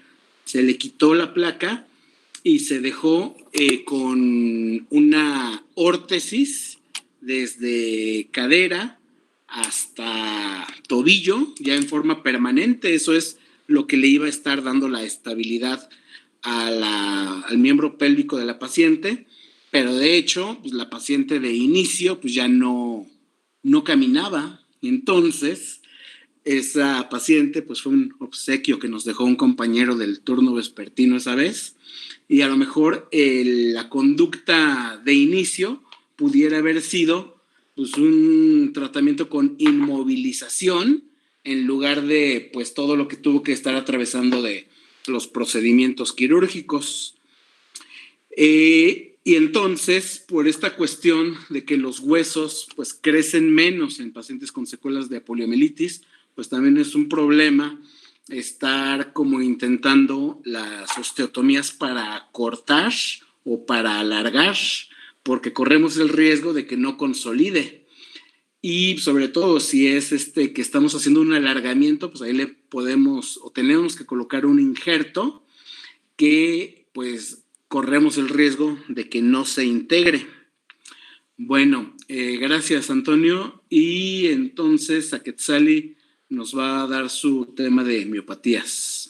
Speaker 9: Se le quitó la placa y se dejó con una órtesis desde cadera hasta tobillo, ya en forma permanente. Eso es lo que le iba a estar dando la estabilidad al miembro pélvico de la paciente, pero de hecho, pues la paciente de inicio pues ya no caminaba. Entonces, esa paciente pues fue un obsequio que nos dejó un compañero del turno vespertino esa vez, y a lo mejor la conducta de inicio pudiera haber sido pues un tratamiento con inmovilización, en lugar de pues todo lo que tuvo que estar atravesando de los procedimientos quirúrgicos. Y entonces, por esta cuestión de que los huesos pues crecen menos en pacientes con secuelas de poliomielitis, pues también es un problema estar como intentando las osteotomías para cortar o para alargar, porque corremos el riesgo de que no consolide. Y sobre todo si es que estamos haciendo un alargamiento, pues ahí le podemos o tenemos que colocar un injerto que pues corremos el riesgo de que no se integre. Bueno, gracias Antonio, y entonces Aquetzali nos va a dar su tema de miopatías.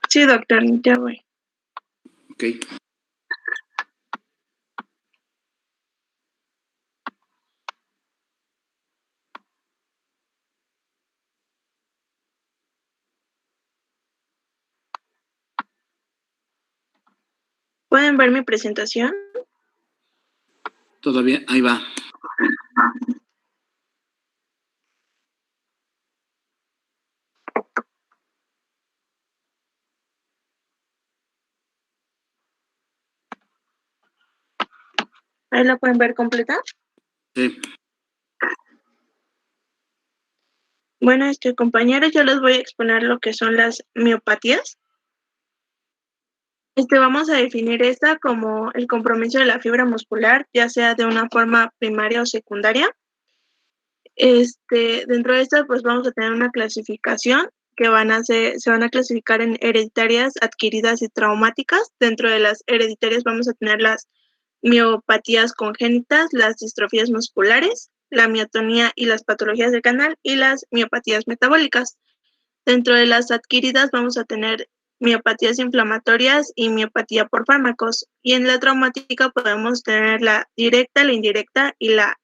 Speaker 7: Sí, doctor, ya voy.
Speaker 9: Ok.
Speaker 7: ¿Pueden ver mi presentación?
Speaker 9: Todavía, ahí va.
Speaker 7: Ahí la pueden ver completa.
Speaker 9: Sí.
Speaker 7: Bueno, compañeros, yo les voy a exponer lo que son las miopatías. Vamos a definir esta como el compromiso de la fibra muscular, ya sea de una forma primaria o secundaria. Dentro de esta, pues vamos a tener una clasificación que se van a clasificar en hereditarias, adquiridas y traumáticas. Dentro de las hereditarias vamos a tener las miopatías congénitas, las distrofías musculares, la miotonía y las patologías del canal y las miopatías metabólicas. Dentro de las adquiridas vamos a tener miopatías inflamatorias y miopatía por fármacos. Y en la traumática podemos tener la directa, la indirecta y la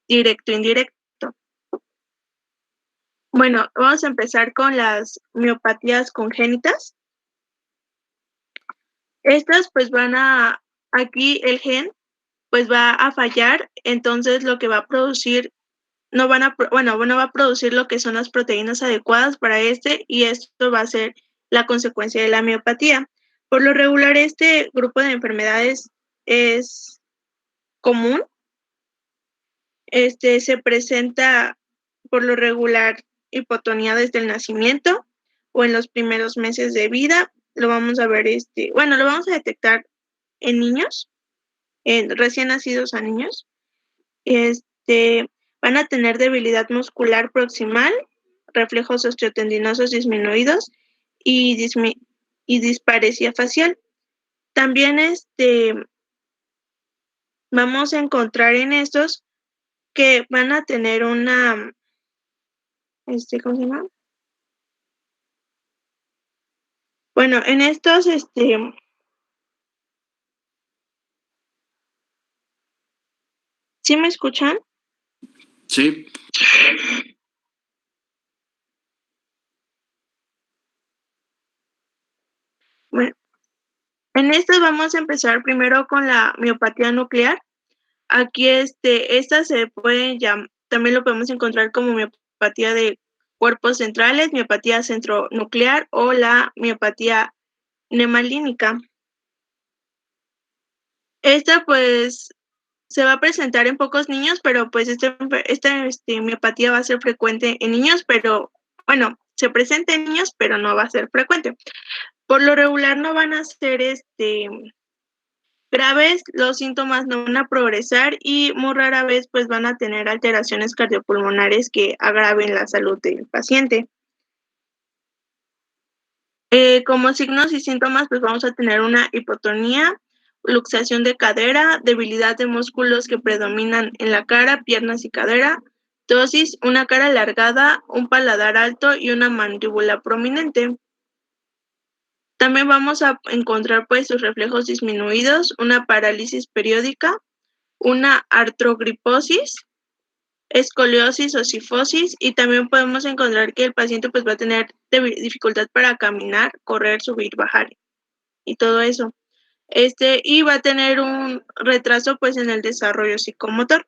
Speaker 7: directo-indirecto. Bueno, vamos a empezar con las miopatías congénitas. Estas pues aquí el gen pues va a fallar, entonces lo que va a producir no va a producir lo que son las proteínas adecuadas para y esto va a ser la consecuencia de la miopatía. Por lo regular, este grupo de enfermedades es común. Se presenta por lo regular hipotonía desde el nacimiento o en los primeros meses de vida. Lo vamos a ver, lo vamos a detectar en niños, recién nacidos a niños. Van a tener debilidad muscular proximal, reflejos osteotendinosos disminuidos y disparesia facial. También vamos a encontrar en estos que van a tener una, ¿cómo se llama? Bueno, en estos, ¿sí me escuchan?
Speaker 9: Sí.
Speaker 7: Bueno, en estos vamos a empezar primero con la miopatía nuclear. Aquí esta se puede llamar, también lo podemos encontrar como miopatía de cuerpos centrales, miopatía centronuclear o la miopatía nemalínica. Esta pues se va a presentar en pocos niños, pero pues esta miopatía va a ser frecuente en niños, pero bueno, se presenta en niños, pero no va a ser frecuente. Por lo regular no van a ser graves, los síntomas no van a progresar y muy rara vez pues van a tener alteraciones cardiopulmonares que agraven la salud del paciente. Como signos y síntomas pues vamos a tener una hipotonía, luxación de cadera, debilidad de músculos que predominan en la cara, piernas y cadera, ptosis, una cara alargada, un paladar alto y una mandíbula prominente. También vamos a encontrar pues sus reflejos disminuidos, una parálisis periódica, una artrogriposis, escoliosis o cifosis, y también podemos encontrar que el paciente pues va a tener dificultad para caminar, correr, subir, bajar y todo eso. Y va a tener un retraso pues en el desarrollo psicomotor.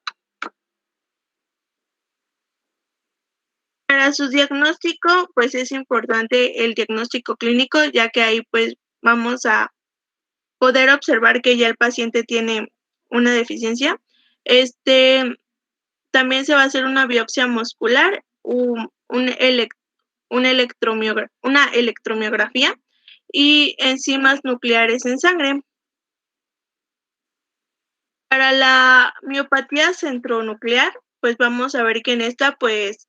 Speaker 7: Para su diagnóstico, pues es importante el diagnóstico clínico, ya que ahí pues vamos a poder observar que ya el paciente tiene una deficiencia. También se va a hacer una biopsia muscular, una electromiografía y enzimas nucleares en sangre. Para la miopatía centronuclear, pues vamos a ver que en esta pues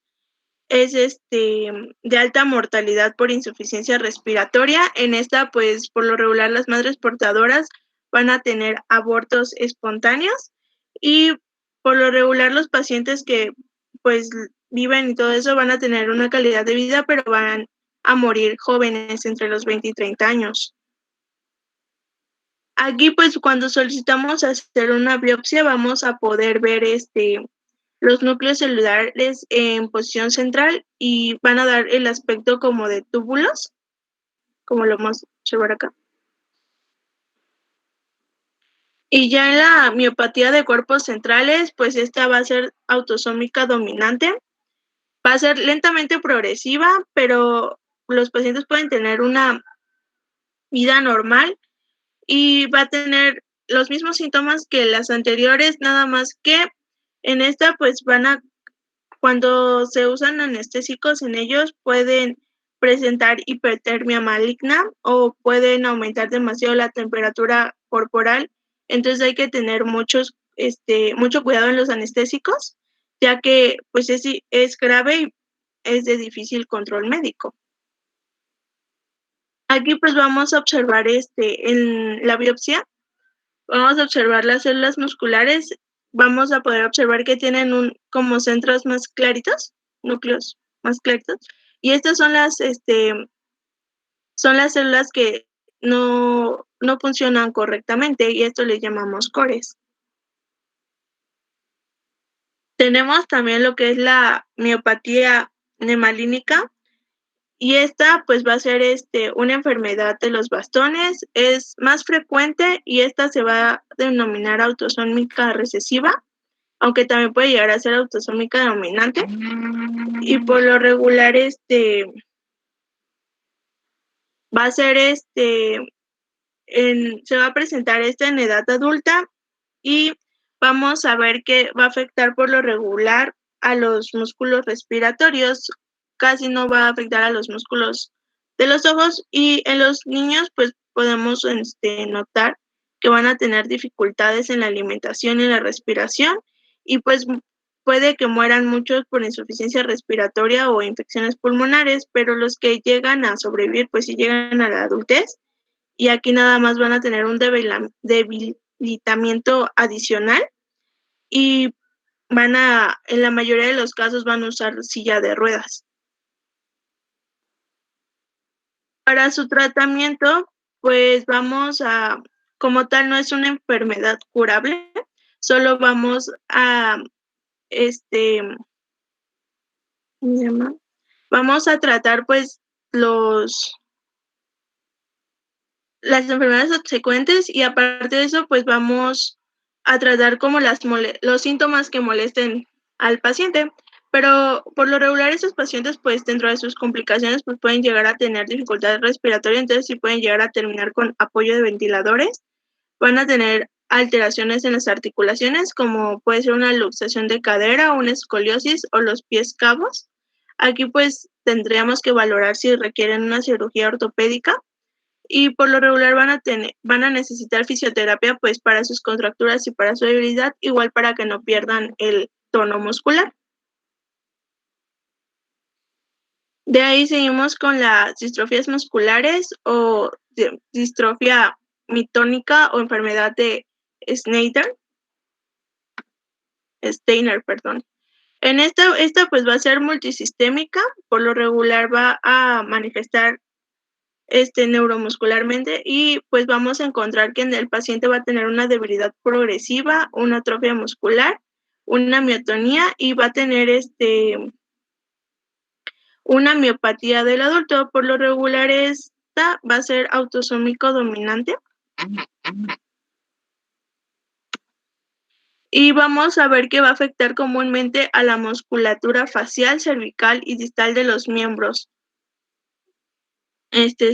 Speaker 7: es de alta mortalidad por insuficiencia respiratoria. En esta pues por lo regular las madres portadoras van a tener abortos espontáneos y por lo regular los pacientes que pues viven y todo eso van a tener una calidad de vida, pero van a morir jóvenes entre los 20 y 30 años. Aquí pues cuando solicitamos hacer una biopsia vamos a poder ver los núcleos celulares en posición central y van a dar el aspecto como de túbulos, como lo vamos a observar acá. Y ya en la miopatía de cuerpos centrales, pues esta va a ser autosómica dominante. Va a ser lentamente progresiva, pero los pacientes pueden tener una vida normal y va a tener los mismos síntomas que las anteriores, nada más que en esta pues cuando se usan anestésicos en ellos pueden presentar hipertermia maligna o pueden aumentar demasiado la temperatura corporal. Entonces hay que tener mucho cuidado en los anestésicos, ya que pues es grave y es de difícil control médico. Aquí pues vamos a observar en la biopsia, vamos a observar las células musculares, vamos a poder observar que tienen como centros más claritos, núcleos más claritos, y estas son las células que no funcionan correctamente y esto le llamamos cores. Tenemos también lo que es la miopatía nemalínica, y esta pues va a ser una enfermedad de los bastones, es más frecuente y esta se va a denominar autosómica recesiva, aunque también puede llegar a ser autosómica dominante. Y por lo regular va a ser se va a presentar en edad adulta y vamos a ver que va a afectar por lo regular a los músculos respiratorios, casi no va a afectar a los músculos de los ojos, y en los niños pues podemos notar que van a tener dificultades en la alimentación y la respiración, y pues puede que mueran muchos por insuficiencia respiratoria o infecciones pulmonares, pero los que llegan a sobrevivir pues sí llegan a la adultez, y aquí nada más van a tener un debilitamiento adicional y en la mayoría de los casos van a usar silla de ruedas. Para su tratamiento, pues como tal no es una enfermedad curable, solo vamos a, ¿cómo se llama? Vamos a tratar pues las enfermedades subsecuentes, y aparte de eso pues vamos a tratar como los síntomas que molesten al paciente, pero por lo regular esos pacientes pues dentro de sus complicaciones pues pueden llegar a tener dificultades respiratorias, entonces sí pueden llegar a terminar con apoyo de ventiladores, van a tener alteraciones en las articulaciones como puede ser una luxación de cadera, una escoliosis o los pies cabos. Aquí pues tendríamos que valorar si requieren una cirugía ortopédica, y por lo regular van a necesitar fisioterapia pues para sus contracturas y para su debilidad, igual para que no pierdan el tono muscular. De ahí seguimos con las distrofías musculares o distrofia mitónica o enfermedad de Steiner, perdón. En esta pues va a ser multisistémica, por lo regular va a manifestar neuromuscularmente, y pues vamos a encontrar que en el paciente va a tener una debilidad progresiva, una atrofia muscular, una miotonía, y va a tener una miopatía del adulto. Por lo regular esta va a ser autosómico dominante. Y vamos a ver que va a afectar comúnmente a la musculatura facial, cervical y distal de los miembros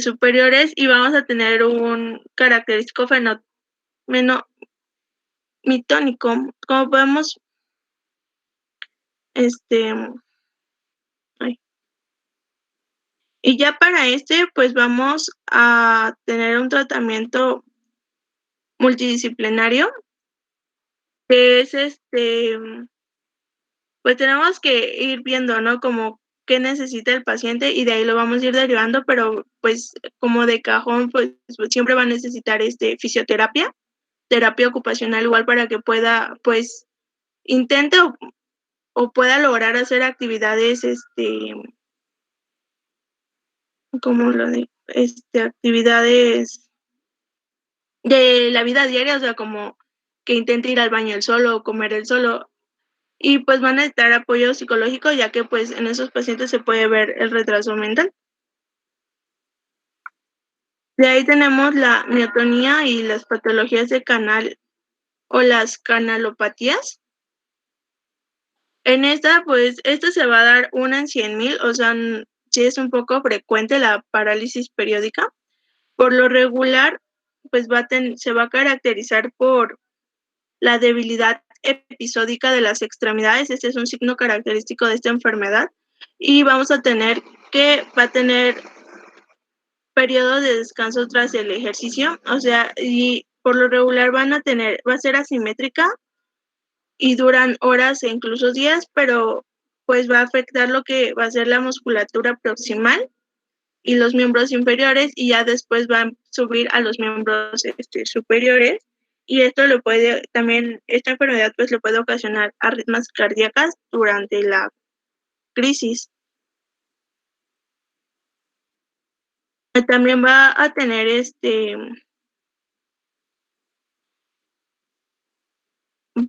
Speaker 7: superiores, y vamos a tener un característico fenómeno mitónico, como podemos y ya para pues vamos a tener un tratamiento multidisciplinario, que es pues tenemos que ir viendo, ¿no? Como qué necesita el paciente, y de ahí lo vamos a ir derivando, pero pues como de cajón pues siempre va a necesitar fisioterapia, terapia ocupacional, igual para que pueda pues intente o pueda lograr hacer actividades como lo de actividades de la vida diaria, o sea, como que intente ir al baño él solo o comer él solo, y pues van a necesitar apoyo psicológico, ya que pues en esos pacientes se puede ver el retraso mental. De ahí tenemos la miotonía y las patologías de canal o las canalopatías. En esta se va a dar una en 100,000, o sea, sí es un poco frecuente la parálisis periódica. Por lo regular, pues se va a caracterizar por la debilidad episódica de las extremidades. Este es un signo característico de esta enfermedad. Y vamos a tener va a tener periodo de descanso tras el ejercicio, o sea, y por lo regular va a ser asimétrica y duran horas e incluso días, pero pues va a afectar lo que va a ser la musculatura proximal y los miembros inferiores, y ya después va a subir a los miembros superiores, y esto esta enfermedad pues le puede ocasionar arritmias cardíacas durante la crisis. También va a tener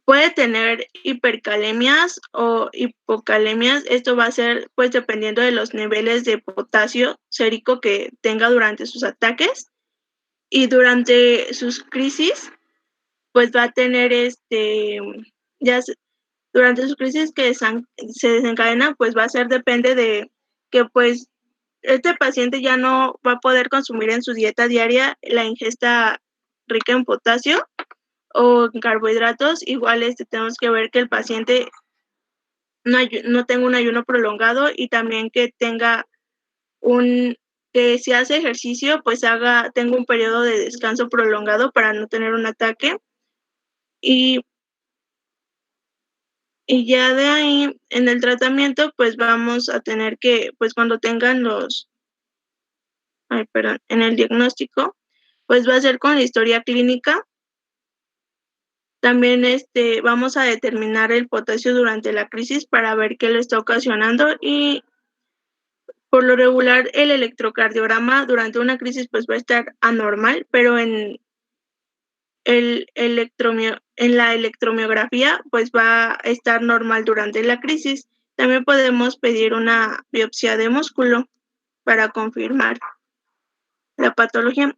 Speaker 7: puede tener hipercalemias o hipocalemias. Esto va a ser pues dependiendo de los niveles de potasio sérico que tenga durante sus ataques, y durante sus crisis pues va a tener durante sus crisis que se desencadena, pues va a ser depende de que pues este paciente ya no va a poder consumir en su dieta diaria la ingesta rica en potasio o en carbohidratos. Igual tenemos que ver que el paciente no tenga un ayuno prolongado, y también que tenga que si hace ejercicio, pues tenga un periodo de descanso prolongado para no tener un ataque. Y ya de ahí, en el tratamiento, pues vamos a tener que, pues cuando tengan en el diagnóstico, pues va a ser con la historia clínica. También vamos a determinar el potasio durante la crisis para ver qué lo está ocasionando, y por lo regular el electrocardiograma durante una crisis pues va a estar anormal, pero en la electromiografía pues va a estar normal durante la crisis. También podemos pedir una biopsia de músculo para confirmar la patología.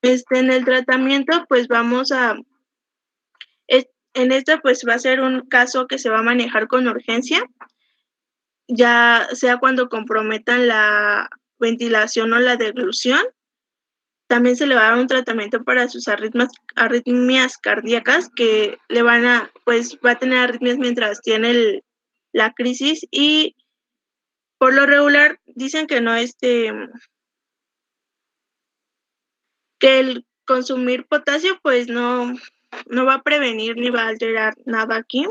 Speaker 7: En el tratamiento pues en pues va a ser un caso que se va a manejar con urgencia, ya sea cuando comprometan la ventilación o la deglución. También se le va a dar un tratamiento para sus arritmias cardíacas, que va a tener arritmias mientras tiene la crisis, y por lo regular dicen que no que el consumir potasio pues no va a prevenir ni va a alterar nada aquí.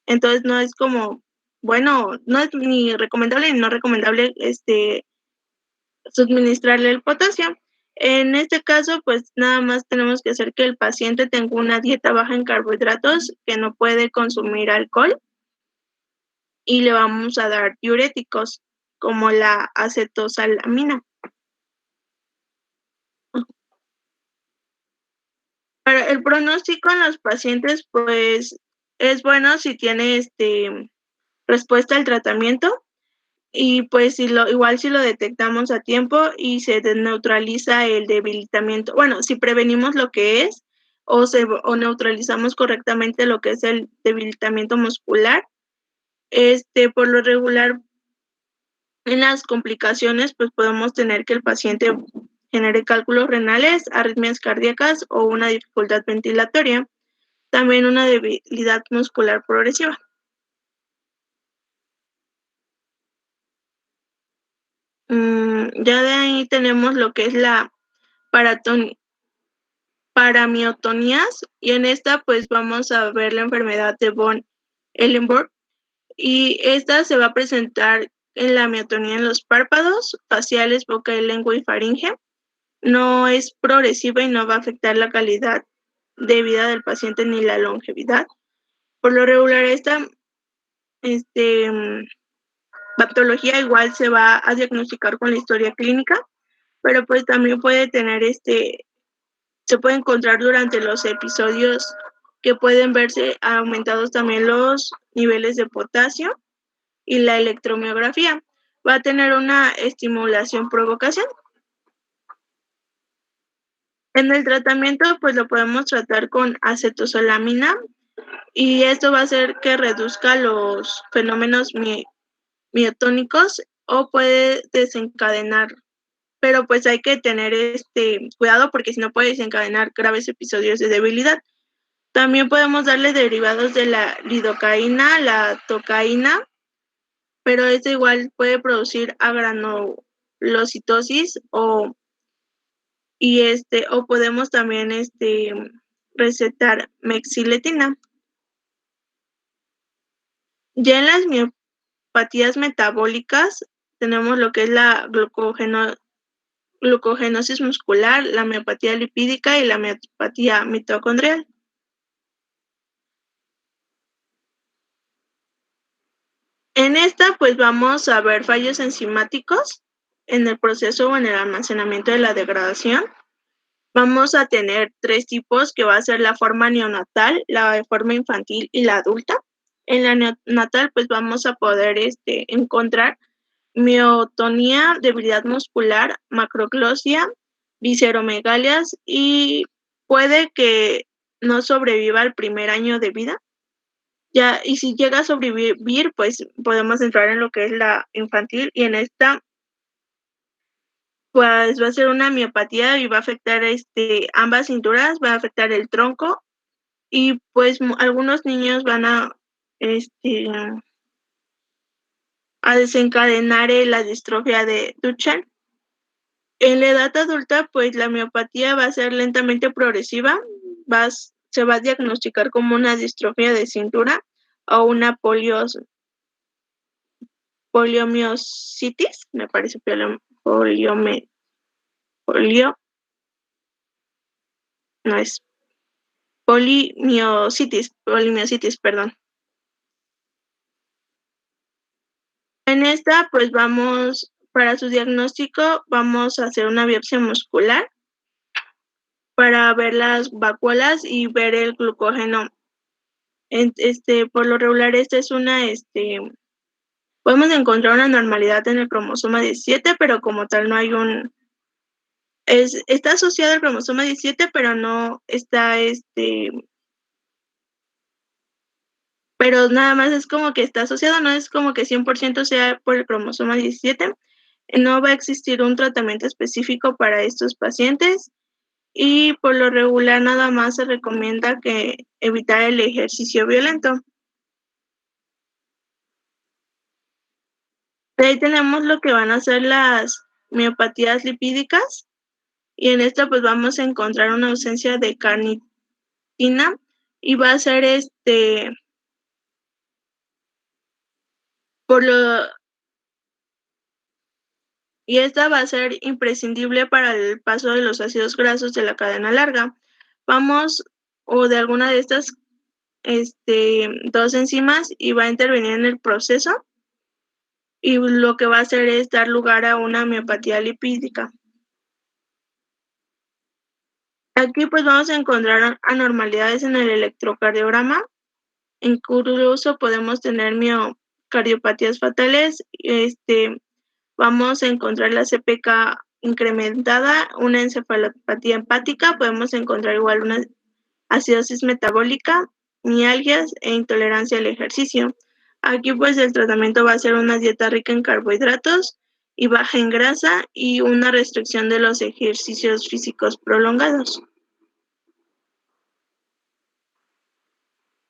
Speaker 7: Entonces no es como, bueno, no es ni recomendable ni no recomendable suministrarle el potasio. En este caso, pues nada más tenemos que hacer que el paciente tenga una dieta baja en carbohidratos, que no puede consumir alcohol, y le vamos a dar diuréticos como la acetosalamina. Para el pronóstico en los pacientes, pues es bueno si tiene respuesta al tratamiento, y pues igual si lo detectamos a tiempo y se neutraliza el debilitamiento, bueno, si prevenimos lo que es o neutralizamos correctamente lo que es el debilitamiento muscular, por lo regular en las complicaciones pues podemos tener que el paciente genere cálculos renales, arritmias cardíacas o una dificultad ventilatoria, también una debilidad muscular progresiva. Ya de ahí tenemos lo que es la paramiotonías, y en esta pues vamos a ver la enfermedad de von Ellenborg, y esta se va a presentar en la miotonía en los párpados, faciales, boca, lengua y faringe. No es progresiva y no va a afectar la calidad de vida del paciente ni la longevidad. Por lo regular esta patología igual se va a diagnosticar con la historia clínica, pero pues también puede tener se puede encontrar durante los episodios que pueden verse aumentados también los niveles de potasio, y la electromiografía va a tener una estimulación provocación. En el tratamiento pues lo podemos tratar con acetosalamina, y esto va a hacer que reduzca los fenómenos miotónicos, o puede desencadenar pero pues hay que tener cuidado porque si no puede desencadenar graves episodios de debilidad. También podemos darle derivados de la lidocaína, la tocaína, pero esto igual puede producir agranulocitosis o podemos también recetar mexiletina. Ya en las miopatías metabólicas tenemos lo que es la glucogenosis muscular, la miopatía lipídica y la miopatía mitocondrial. En esta, pues vamos a ver fallos enzimáticos en el proceso o en el almacenamiento de la degradación. Vamos a tener 3 tipos, que va a ser la forma neonatal, la forma infantil y la adulta. En la neonatal, pues vamos a poder encontrar miotonía, debilidad muscular, macroglosia, visceromegalias y puede que no sobreviva al primer año de vida. Ya, y si llega a sobrevivir, pues podemos entrar en lo que es la infantil y en esta pues va a ser una miopatía y va a afectar ambas cinturas, va a afectar el tronco y pues algunos niños van a desencadenar la distrofia de Duchenne. En la edad adulta, pues la miopatía va a ser lentamente progresiva, se va a diagnosticar como una distrofia de cintura o una poliomiositis, me parece no es polimiositis, perdón. En esta, pues para su diagnóstico, vamos a hacer una biopsia muscular para ver las vacuolas y ver el glucógeno. Por lo regular, podemos encontrar una normalidad en el cromosoma 17, pero como tal no hay está asociado al cromosoma 17, pero no está pero nada más es como que está asociado, no es como que 100% sea por el cromosoma 17. No va a existir un tratamiento específico para estos pacientes y por lo regular nada más se recomienda que evitar el ejercicio violento. De ahí tenemos lo que van a ser las miopatías lipídicas y en esta pues vamos a encontrar una ausencia de carnitina y va a ser y esta va a ser imprescindible para el paso de los ácidos grasos de la cadena larga. O de alguna de estas 2 enzimas y va a intervenir en el proceso y lo que va a hacer es dar lugar a una miopatía lipídica. Aquí pues vamos a encontrar anormalidades en el electrocardiograma, incluso podemos tener miocardiopatías fatales, vamos a encontrar la CPK incrementada, una encefalopatía hepática, podemos encontrar igual una acidosis metabólica, mialgias e intolerancia al ejercicio. Aquí pues el tratamiento va a ser una dieta rica en carbohidratos y baja en grasa y una restricción de los ejercicios físicos prolongados.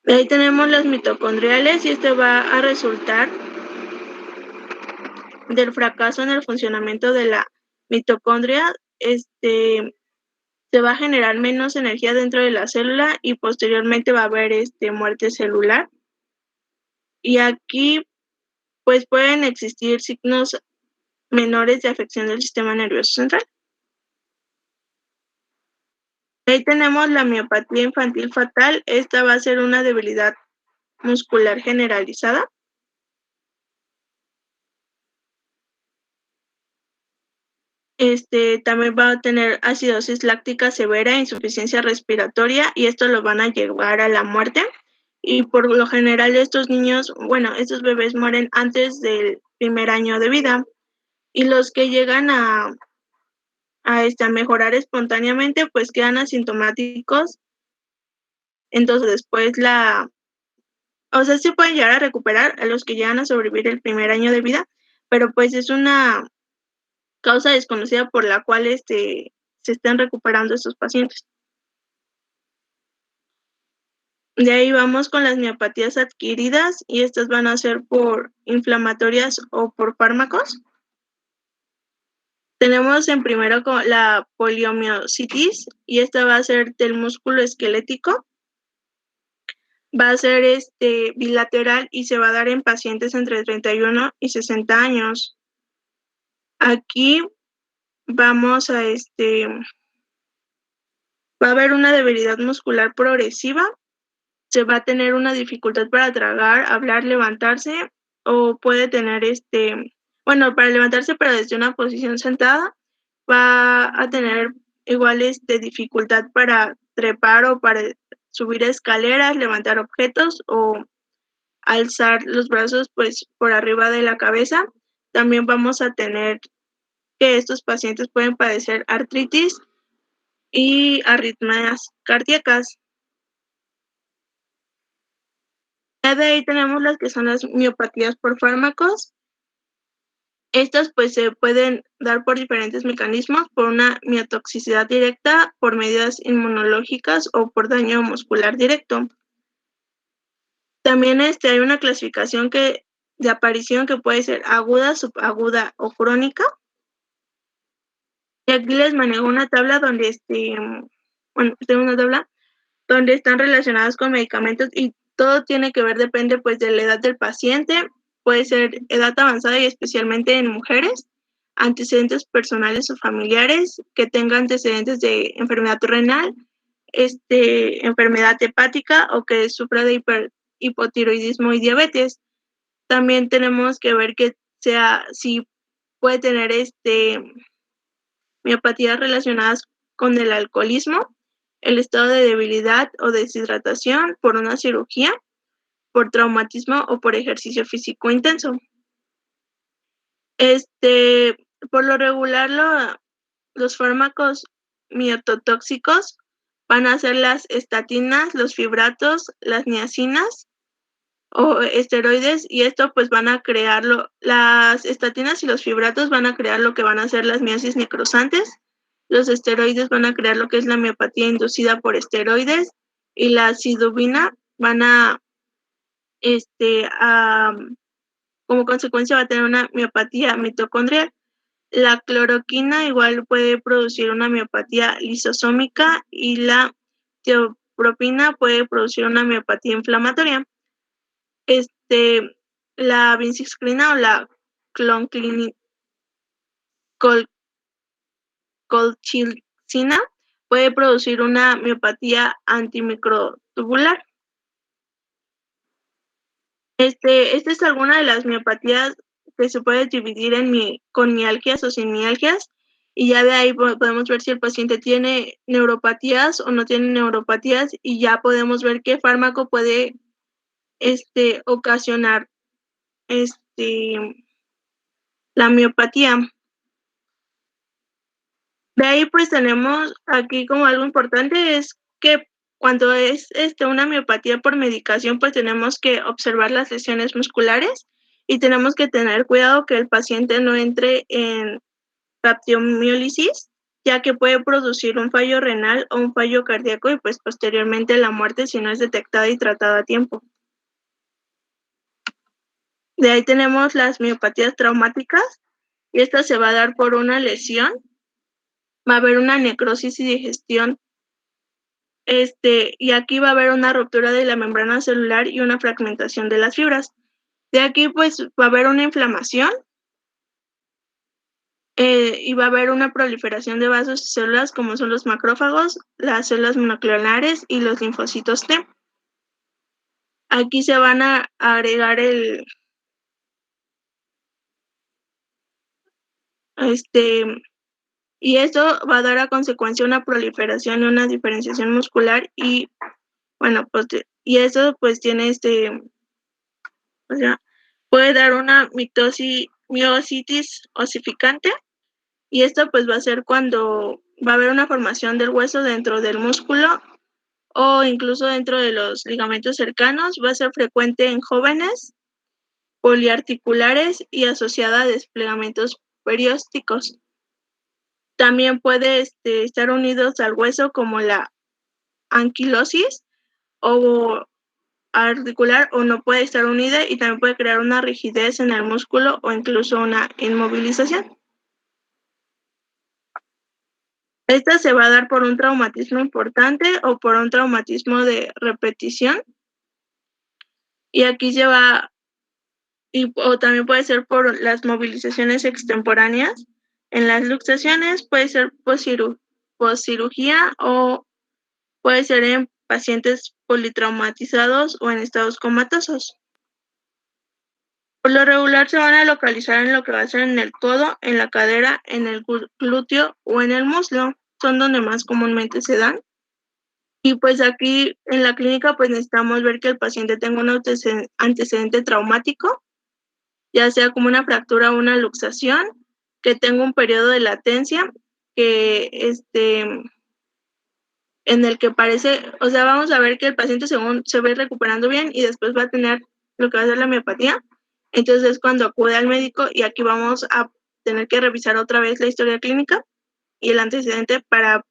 Speaker 7: De ahí tenemos las mitocondriales y va a resultar del fracaso en el funcionamiento de la mitocondria. Se va a generar menos energía dentro de la célula y posteriormente va a haber muerte celular. Y aquí pues pueden existir signos menores de afección del sistema nervioso central. Ahí tenemos la miopatía infantil fatal. Esta va a ser una debilidad muscular generalizada. También va a tener acidosis láctica severa, insuficiencia respiratoria y esto lo van a llevar a la muerte. Y por lo general estos bebés mueren antes del primer año de vida. Y los que llegan a mejorar espontáneamente, pues quedan asintomáticos. Entonces después sí pueden llegar a recuperar a los que llegan a sobrevivir el primer año de vida, pero pues es una causa desconocida por la cual se están recuperando estos pacientes. De ahí vamos con las miopatías adquiridas y estas van a ser por inflamatorias o por fármacos. Tenemos en primero la poliomielitis y esta va a ser del músculo esquelético. Va a ser bilateral y se va a dar en pacientes entre 31 y 60 años. Aquí vamos a va a haber una debilidad muscular progresiva, se va a tener una dificultad para tragar, hablar, levantarse, o puede tener bueno, para levantarse pero desde una posición sentada, va a tener igual dificultad para trepar o para subir escaleras, levantar objetos o alzar los brazos pues por arriba de la cabeza. También vamos a tener que estos pacientes pueden padecer artritis y arritmias cardíacas. Ya de ahí tenemos las que son las miopatías por fármacos. Estas pues se pueden dar por diferentes mecanismos, por una miotoxicidad directa, por medidas inmunológicas o por daño muscular directo. También hay una clasificación de aparición que puede ser aguda, subaguda o crónica. Y aquí les manejo una tabla donde tengo una tabla donde están relacionadas con medicamentos y todo tiene que ver, depende pues de la edad del paciente, puede ser edad avanzada y especialmente en mujeres, antecedentes personales o familiares, que tengan antecedentes de enfermedad renal, enfermedad hepática o que sufra de hipotiroidismo y diabetes. También tenemos que ver que si puede tener miopatías relacionadas con el alcoholismo, el estado de debilidad o deshidratación por una cirugía, por traumatismo o por ejercicio físico intenso. Por lo regular, los fármacos miototóxicos van a ser las estatinas, los fibratos, las niacinas o esteroides, y esto pues van a crearlo, las estatinas y los fibratos van a crear lo que van a ser las miosis necrosantes, los esteroides van a crear lo que es la miopatía inducida por esteroides, y la acidobina van como consecuencia va a tener una miopatía mitocondrial. La cloroquina igual puede producir una miopatía lisosómica y la tiopropina puede producir una miopatía inflamatoria. La vinciclina o la colchicina puede producir una miopatía antimicrotubular. Esta es alguna de las miopatías que se puede dividir con mialgias o sin mialgias, y ya de ahí podemos ver si el paciente tiene neuropatías o no tiene neuropatías, y ya podemos ver qué fármaco puede ocasionar la miopatía. De ahí pues tenemos aquí como algo importante es que cuando es una miopatía por medicación, pues tenemos que observar las lesiones musculares y tenemos que tener cuidado que el paciente no entre en patiomiólisis, ya que puede producir un fallo renal o un fallo cardíaco y pues posteriormente la muerte si no es detectada y tratada a tiempo. De ahí tenemos las miopatías traumáticas y esta se va a dar por una lesión, va a haber una necrosis y digestión, y aquí va a haber una ruptura de la membrana celular y una fragmentación de las fibras. De aquí pues va a haber una inflamación y va a haber una proliferación de vasos y células como son los macrófagos, las células monoclonales y los linfocitos T. Aquí se van a agregar y esto va a dar a consecuencia una proliferación y una diferenciación muscular y bueno, pues y eso pues tiene o sea, puede dar una miositis osificante, y esto pues va a ser cuando va a haber una formación del hueso dentro del músculo o incluso dentro de los ligamentos cercanos. Va a ser frecuente en jóvenes, poliarticulares y asociada a desplegamientos periósticos. También puede estar unidos al hueso como la anquilosis o articular, o no puede estar unida y también puede crear una rigidez en el músculo o incluso una inmovilización. Esta se va a dar por un traumatismo importante o por un traumatismo de repetición. Y aquí se va, o también puede ser por las movilizaciones extemporáneas. En las luxaciones puede ser poscirugía o puede ser en pacientes politraumatizados o en estados comatosos. Por lo regular se van a localizar en lo que va a ser en el codo, en la cadera, en el glúteo o en el muslo. Son donde más comúnmente se dan. Y pues aquí en la clínica pues necesitamos ver que el paciente tenga un antecedente traumático, ya sea como una fractura o una luxación, que tenga un periodo de latencia, que en el que parece, o sea, vamos a ver que el paciente según se ve recuperando bien y después va a tener lo que va a ser la miopatía. Entonces es cuando acude al médico y aquí vamos a tener que revisar otra vez la historia clínica y el antecedente para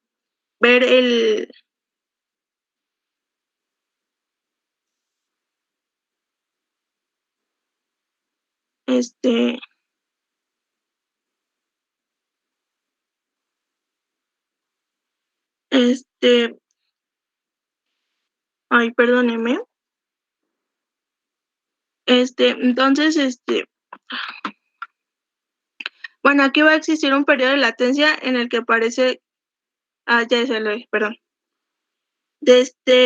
Speaker 7: ver ay, perdóneme. Entonces, bueno, aquí va a existir un periodo de latencia en el que parece, ya se lo dije, perdón.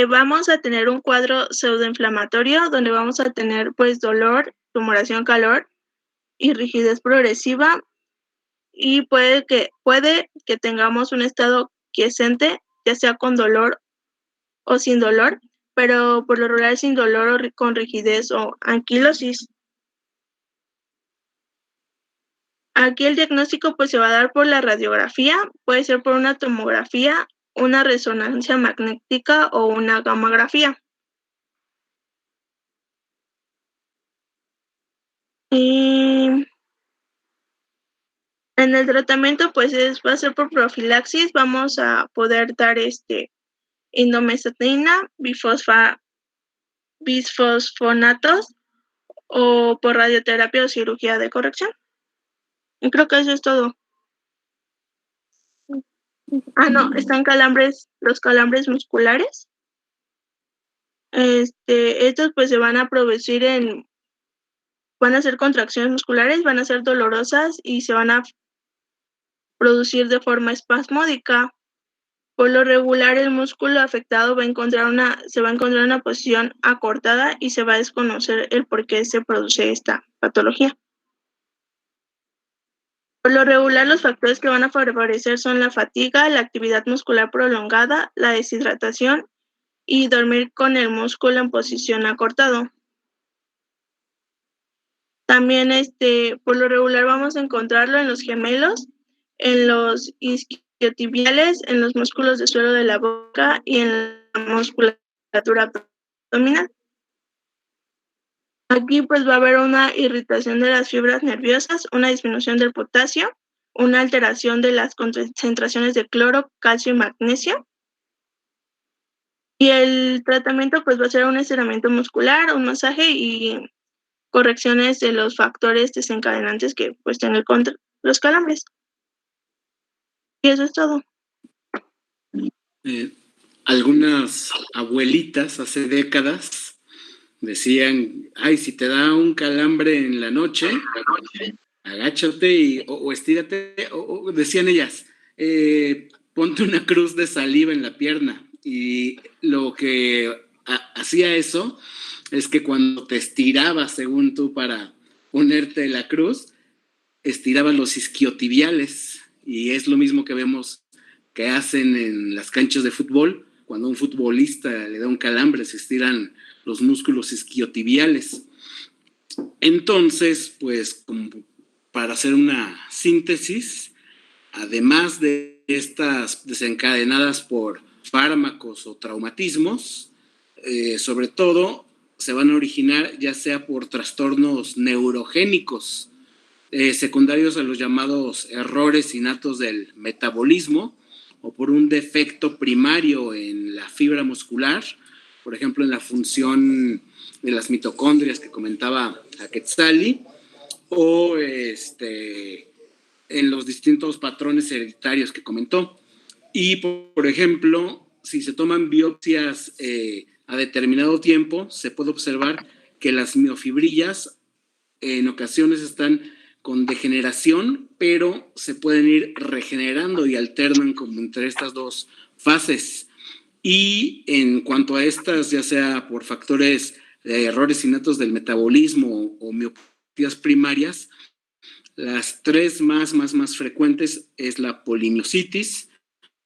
Speaker 7: Vamos a tener un cuadro pseudoinflamatorio donde vamos a tener pues dolor, tumoración, calor y rigidez progresiva, y puede que tengamos un estado quiescente, ya sea con dolor o sin dolor, pero por lo regular sin dolor o con rigidez o anquilosis. Aquí el diagnóstico pues se va a dar por la radiografía, puede ser por una tomografía, una resonancia magnética o una gamografía. Y en el tratamiento pues va a ser por profilaxis, vamos a poder dar indomestatina, bisfosfonatos o por radioterapia o cirugía de corrección. Y creo que eso es todo. No, están los calambres musculares. Estos pues se van a producir van a ser contracciones musculares, van a ser dolorosas y se van a producir de forma espasmódica. Por lo regular, el músculo afectado se va a encontrar en una posición acortada y se va a desconocer el por qué se produce esta patología. Por lo regular, los factores que van a favorecer son la fatiga, la actividad muscular prolongada, la deshidratación y dormir con el músculo en posición acortado. También, por lo regular, vamos a encontrarlo en los gemelos, en los isquiotibiales, en los músculos del suelo de la boca y en la musculatura abdominal. Aquí pues va a haber una irritación de las fibras nerviosas, una disminución del potasio, una alteración de las concentraciones de cloro, calcio y magnesio. Y el tratamiento pues va a ser un estiramiento muscular, un masaje y correcciones de los factores desencadenantes que pues tienen contra los calambres. Y eso es todo.
Speaker 9: Algunas abuelitas hace décadas decían, ay, si te da un calambre en la noche, agáchate o estírate, o decían ellas, ponte una cruz de saliva en la pierna. Y lo que hacía eso es que cuando te estirabas, según tú, para ponerte la cruz, estirabas los isquiotibiales, y es lo mismo que vemos que hacen en las canchas de fútbol. Cuando a un futbolista le da un calambre, se estiran los músculos isquiotibiales. Entonces, pues, como para hacer una síntesis, además de estas desencadenadas por fármacos o traumatismos, sobre todo se van a originar ya sea por trastornos neurogénicos, secundarios a los llamados errores innatos del metabolismo o por un defecto primario en la fibra muscular, por ejemplo, en la función de las mitocondrias que comentaba Quetzali, o en los distintos patrones hereditarios que comentó. Y, por ejemplo, si se toman biopsias a determinado tiempo, se puede observar que las miofibrillas en ocasiones están con degeneración, pero se pueden ir regenerando y alternan como entre estas dos fases. Y en cuanto a estas, ya sea por factores de errores innatos del metabolismo o miopatías primarias, las tres más frecuentes es la polimiositis,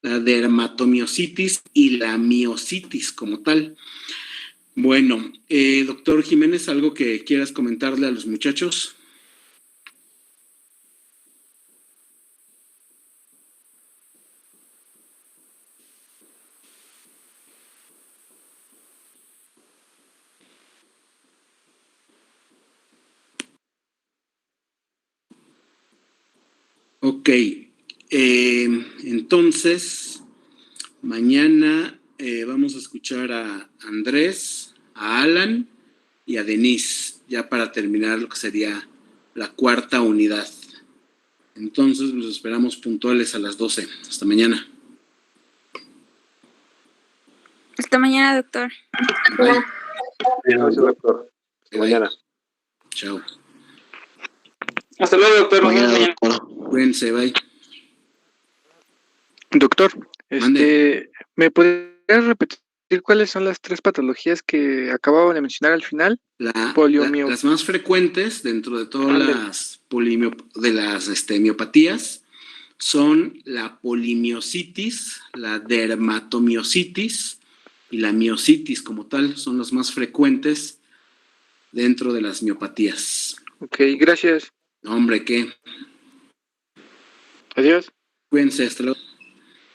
Speaker 9: la dermatomiositis y la miositis como tal. Bueno, doctor Jiménez, ¿algo que quieras comentarle a los muchachos? Ok, entonces, mañana vamos a escuchar a Andrés, a Alan y a Denise, ya para terminar lo que sería la cuarta unidad. Entonces, los esperamos puntuales a las 12. Hasta mañana.
Speaker 11: Hasta mañana, doctor.
Speaker 9: Bye.
Speaker 2: Gracias, doctor. Hasta mañana.
Speaker 9: Chao.
Speaker 6: Hasta luego, doctor.
Speaker 12: Mañana.
Speaker 9: Cuídense, bye.
Speaker 10: Doctor,
Speaker 9: Mande.
Speaker 10: ¿me podrías repetir cuáles son las tres patologías que acababa de mencionar al final?
Speaker 9: Las más frecuentes dentro de todas las miopatías son la polimiositis, la dermatomiositis y la miositis como tal, son las más frecuentes dentro de las miopatías.
Speaker 10: Ok, gracias.
Speaker 9: Hombre, ¿qué?
Speaker 10: Adiós.
Speaker 9: Cuídense, hasta luego.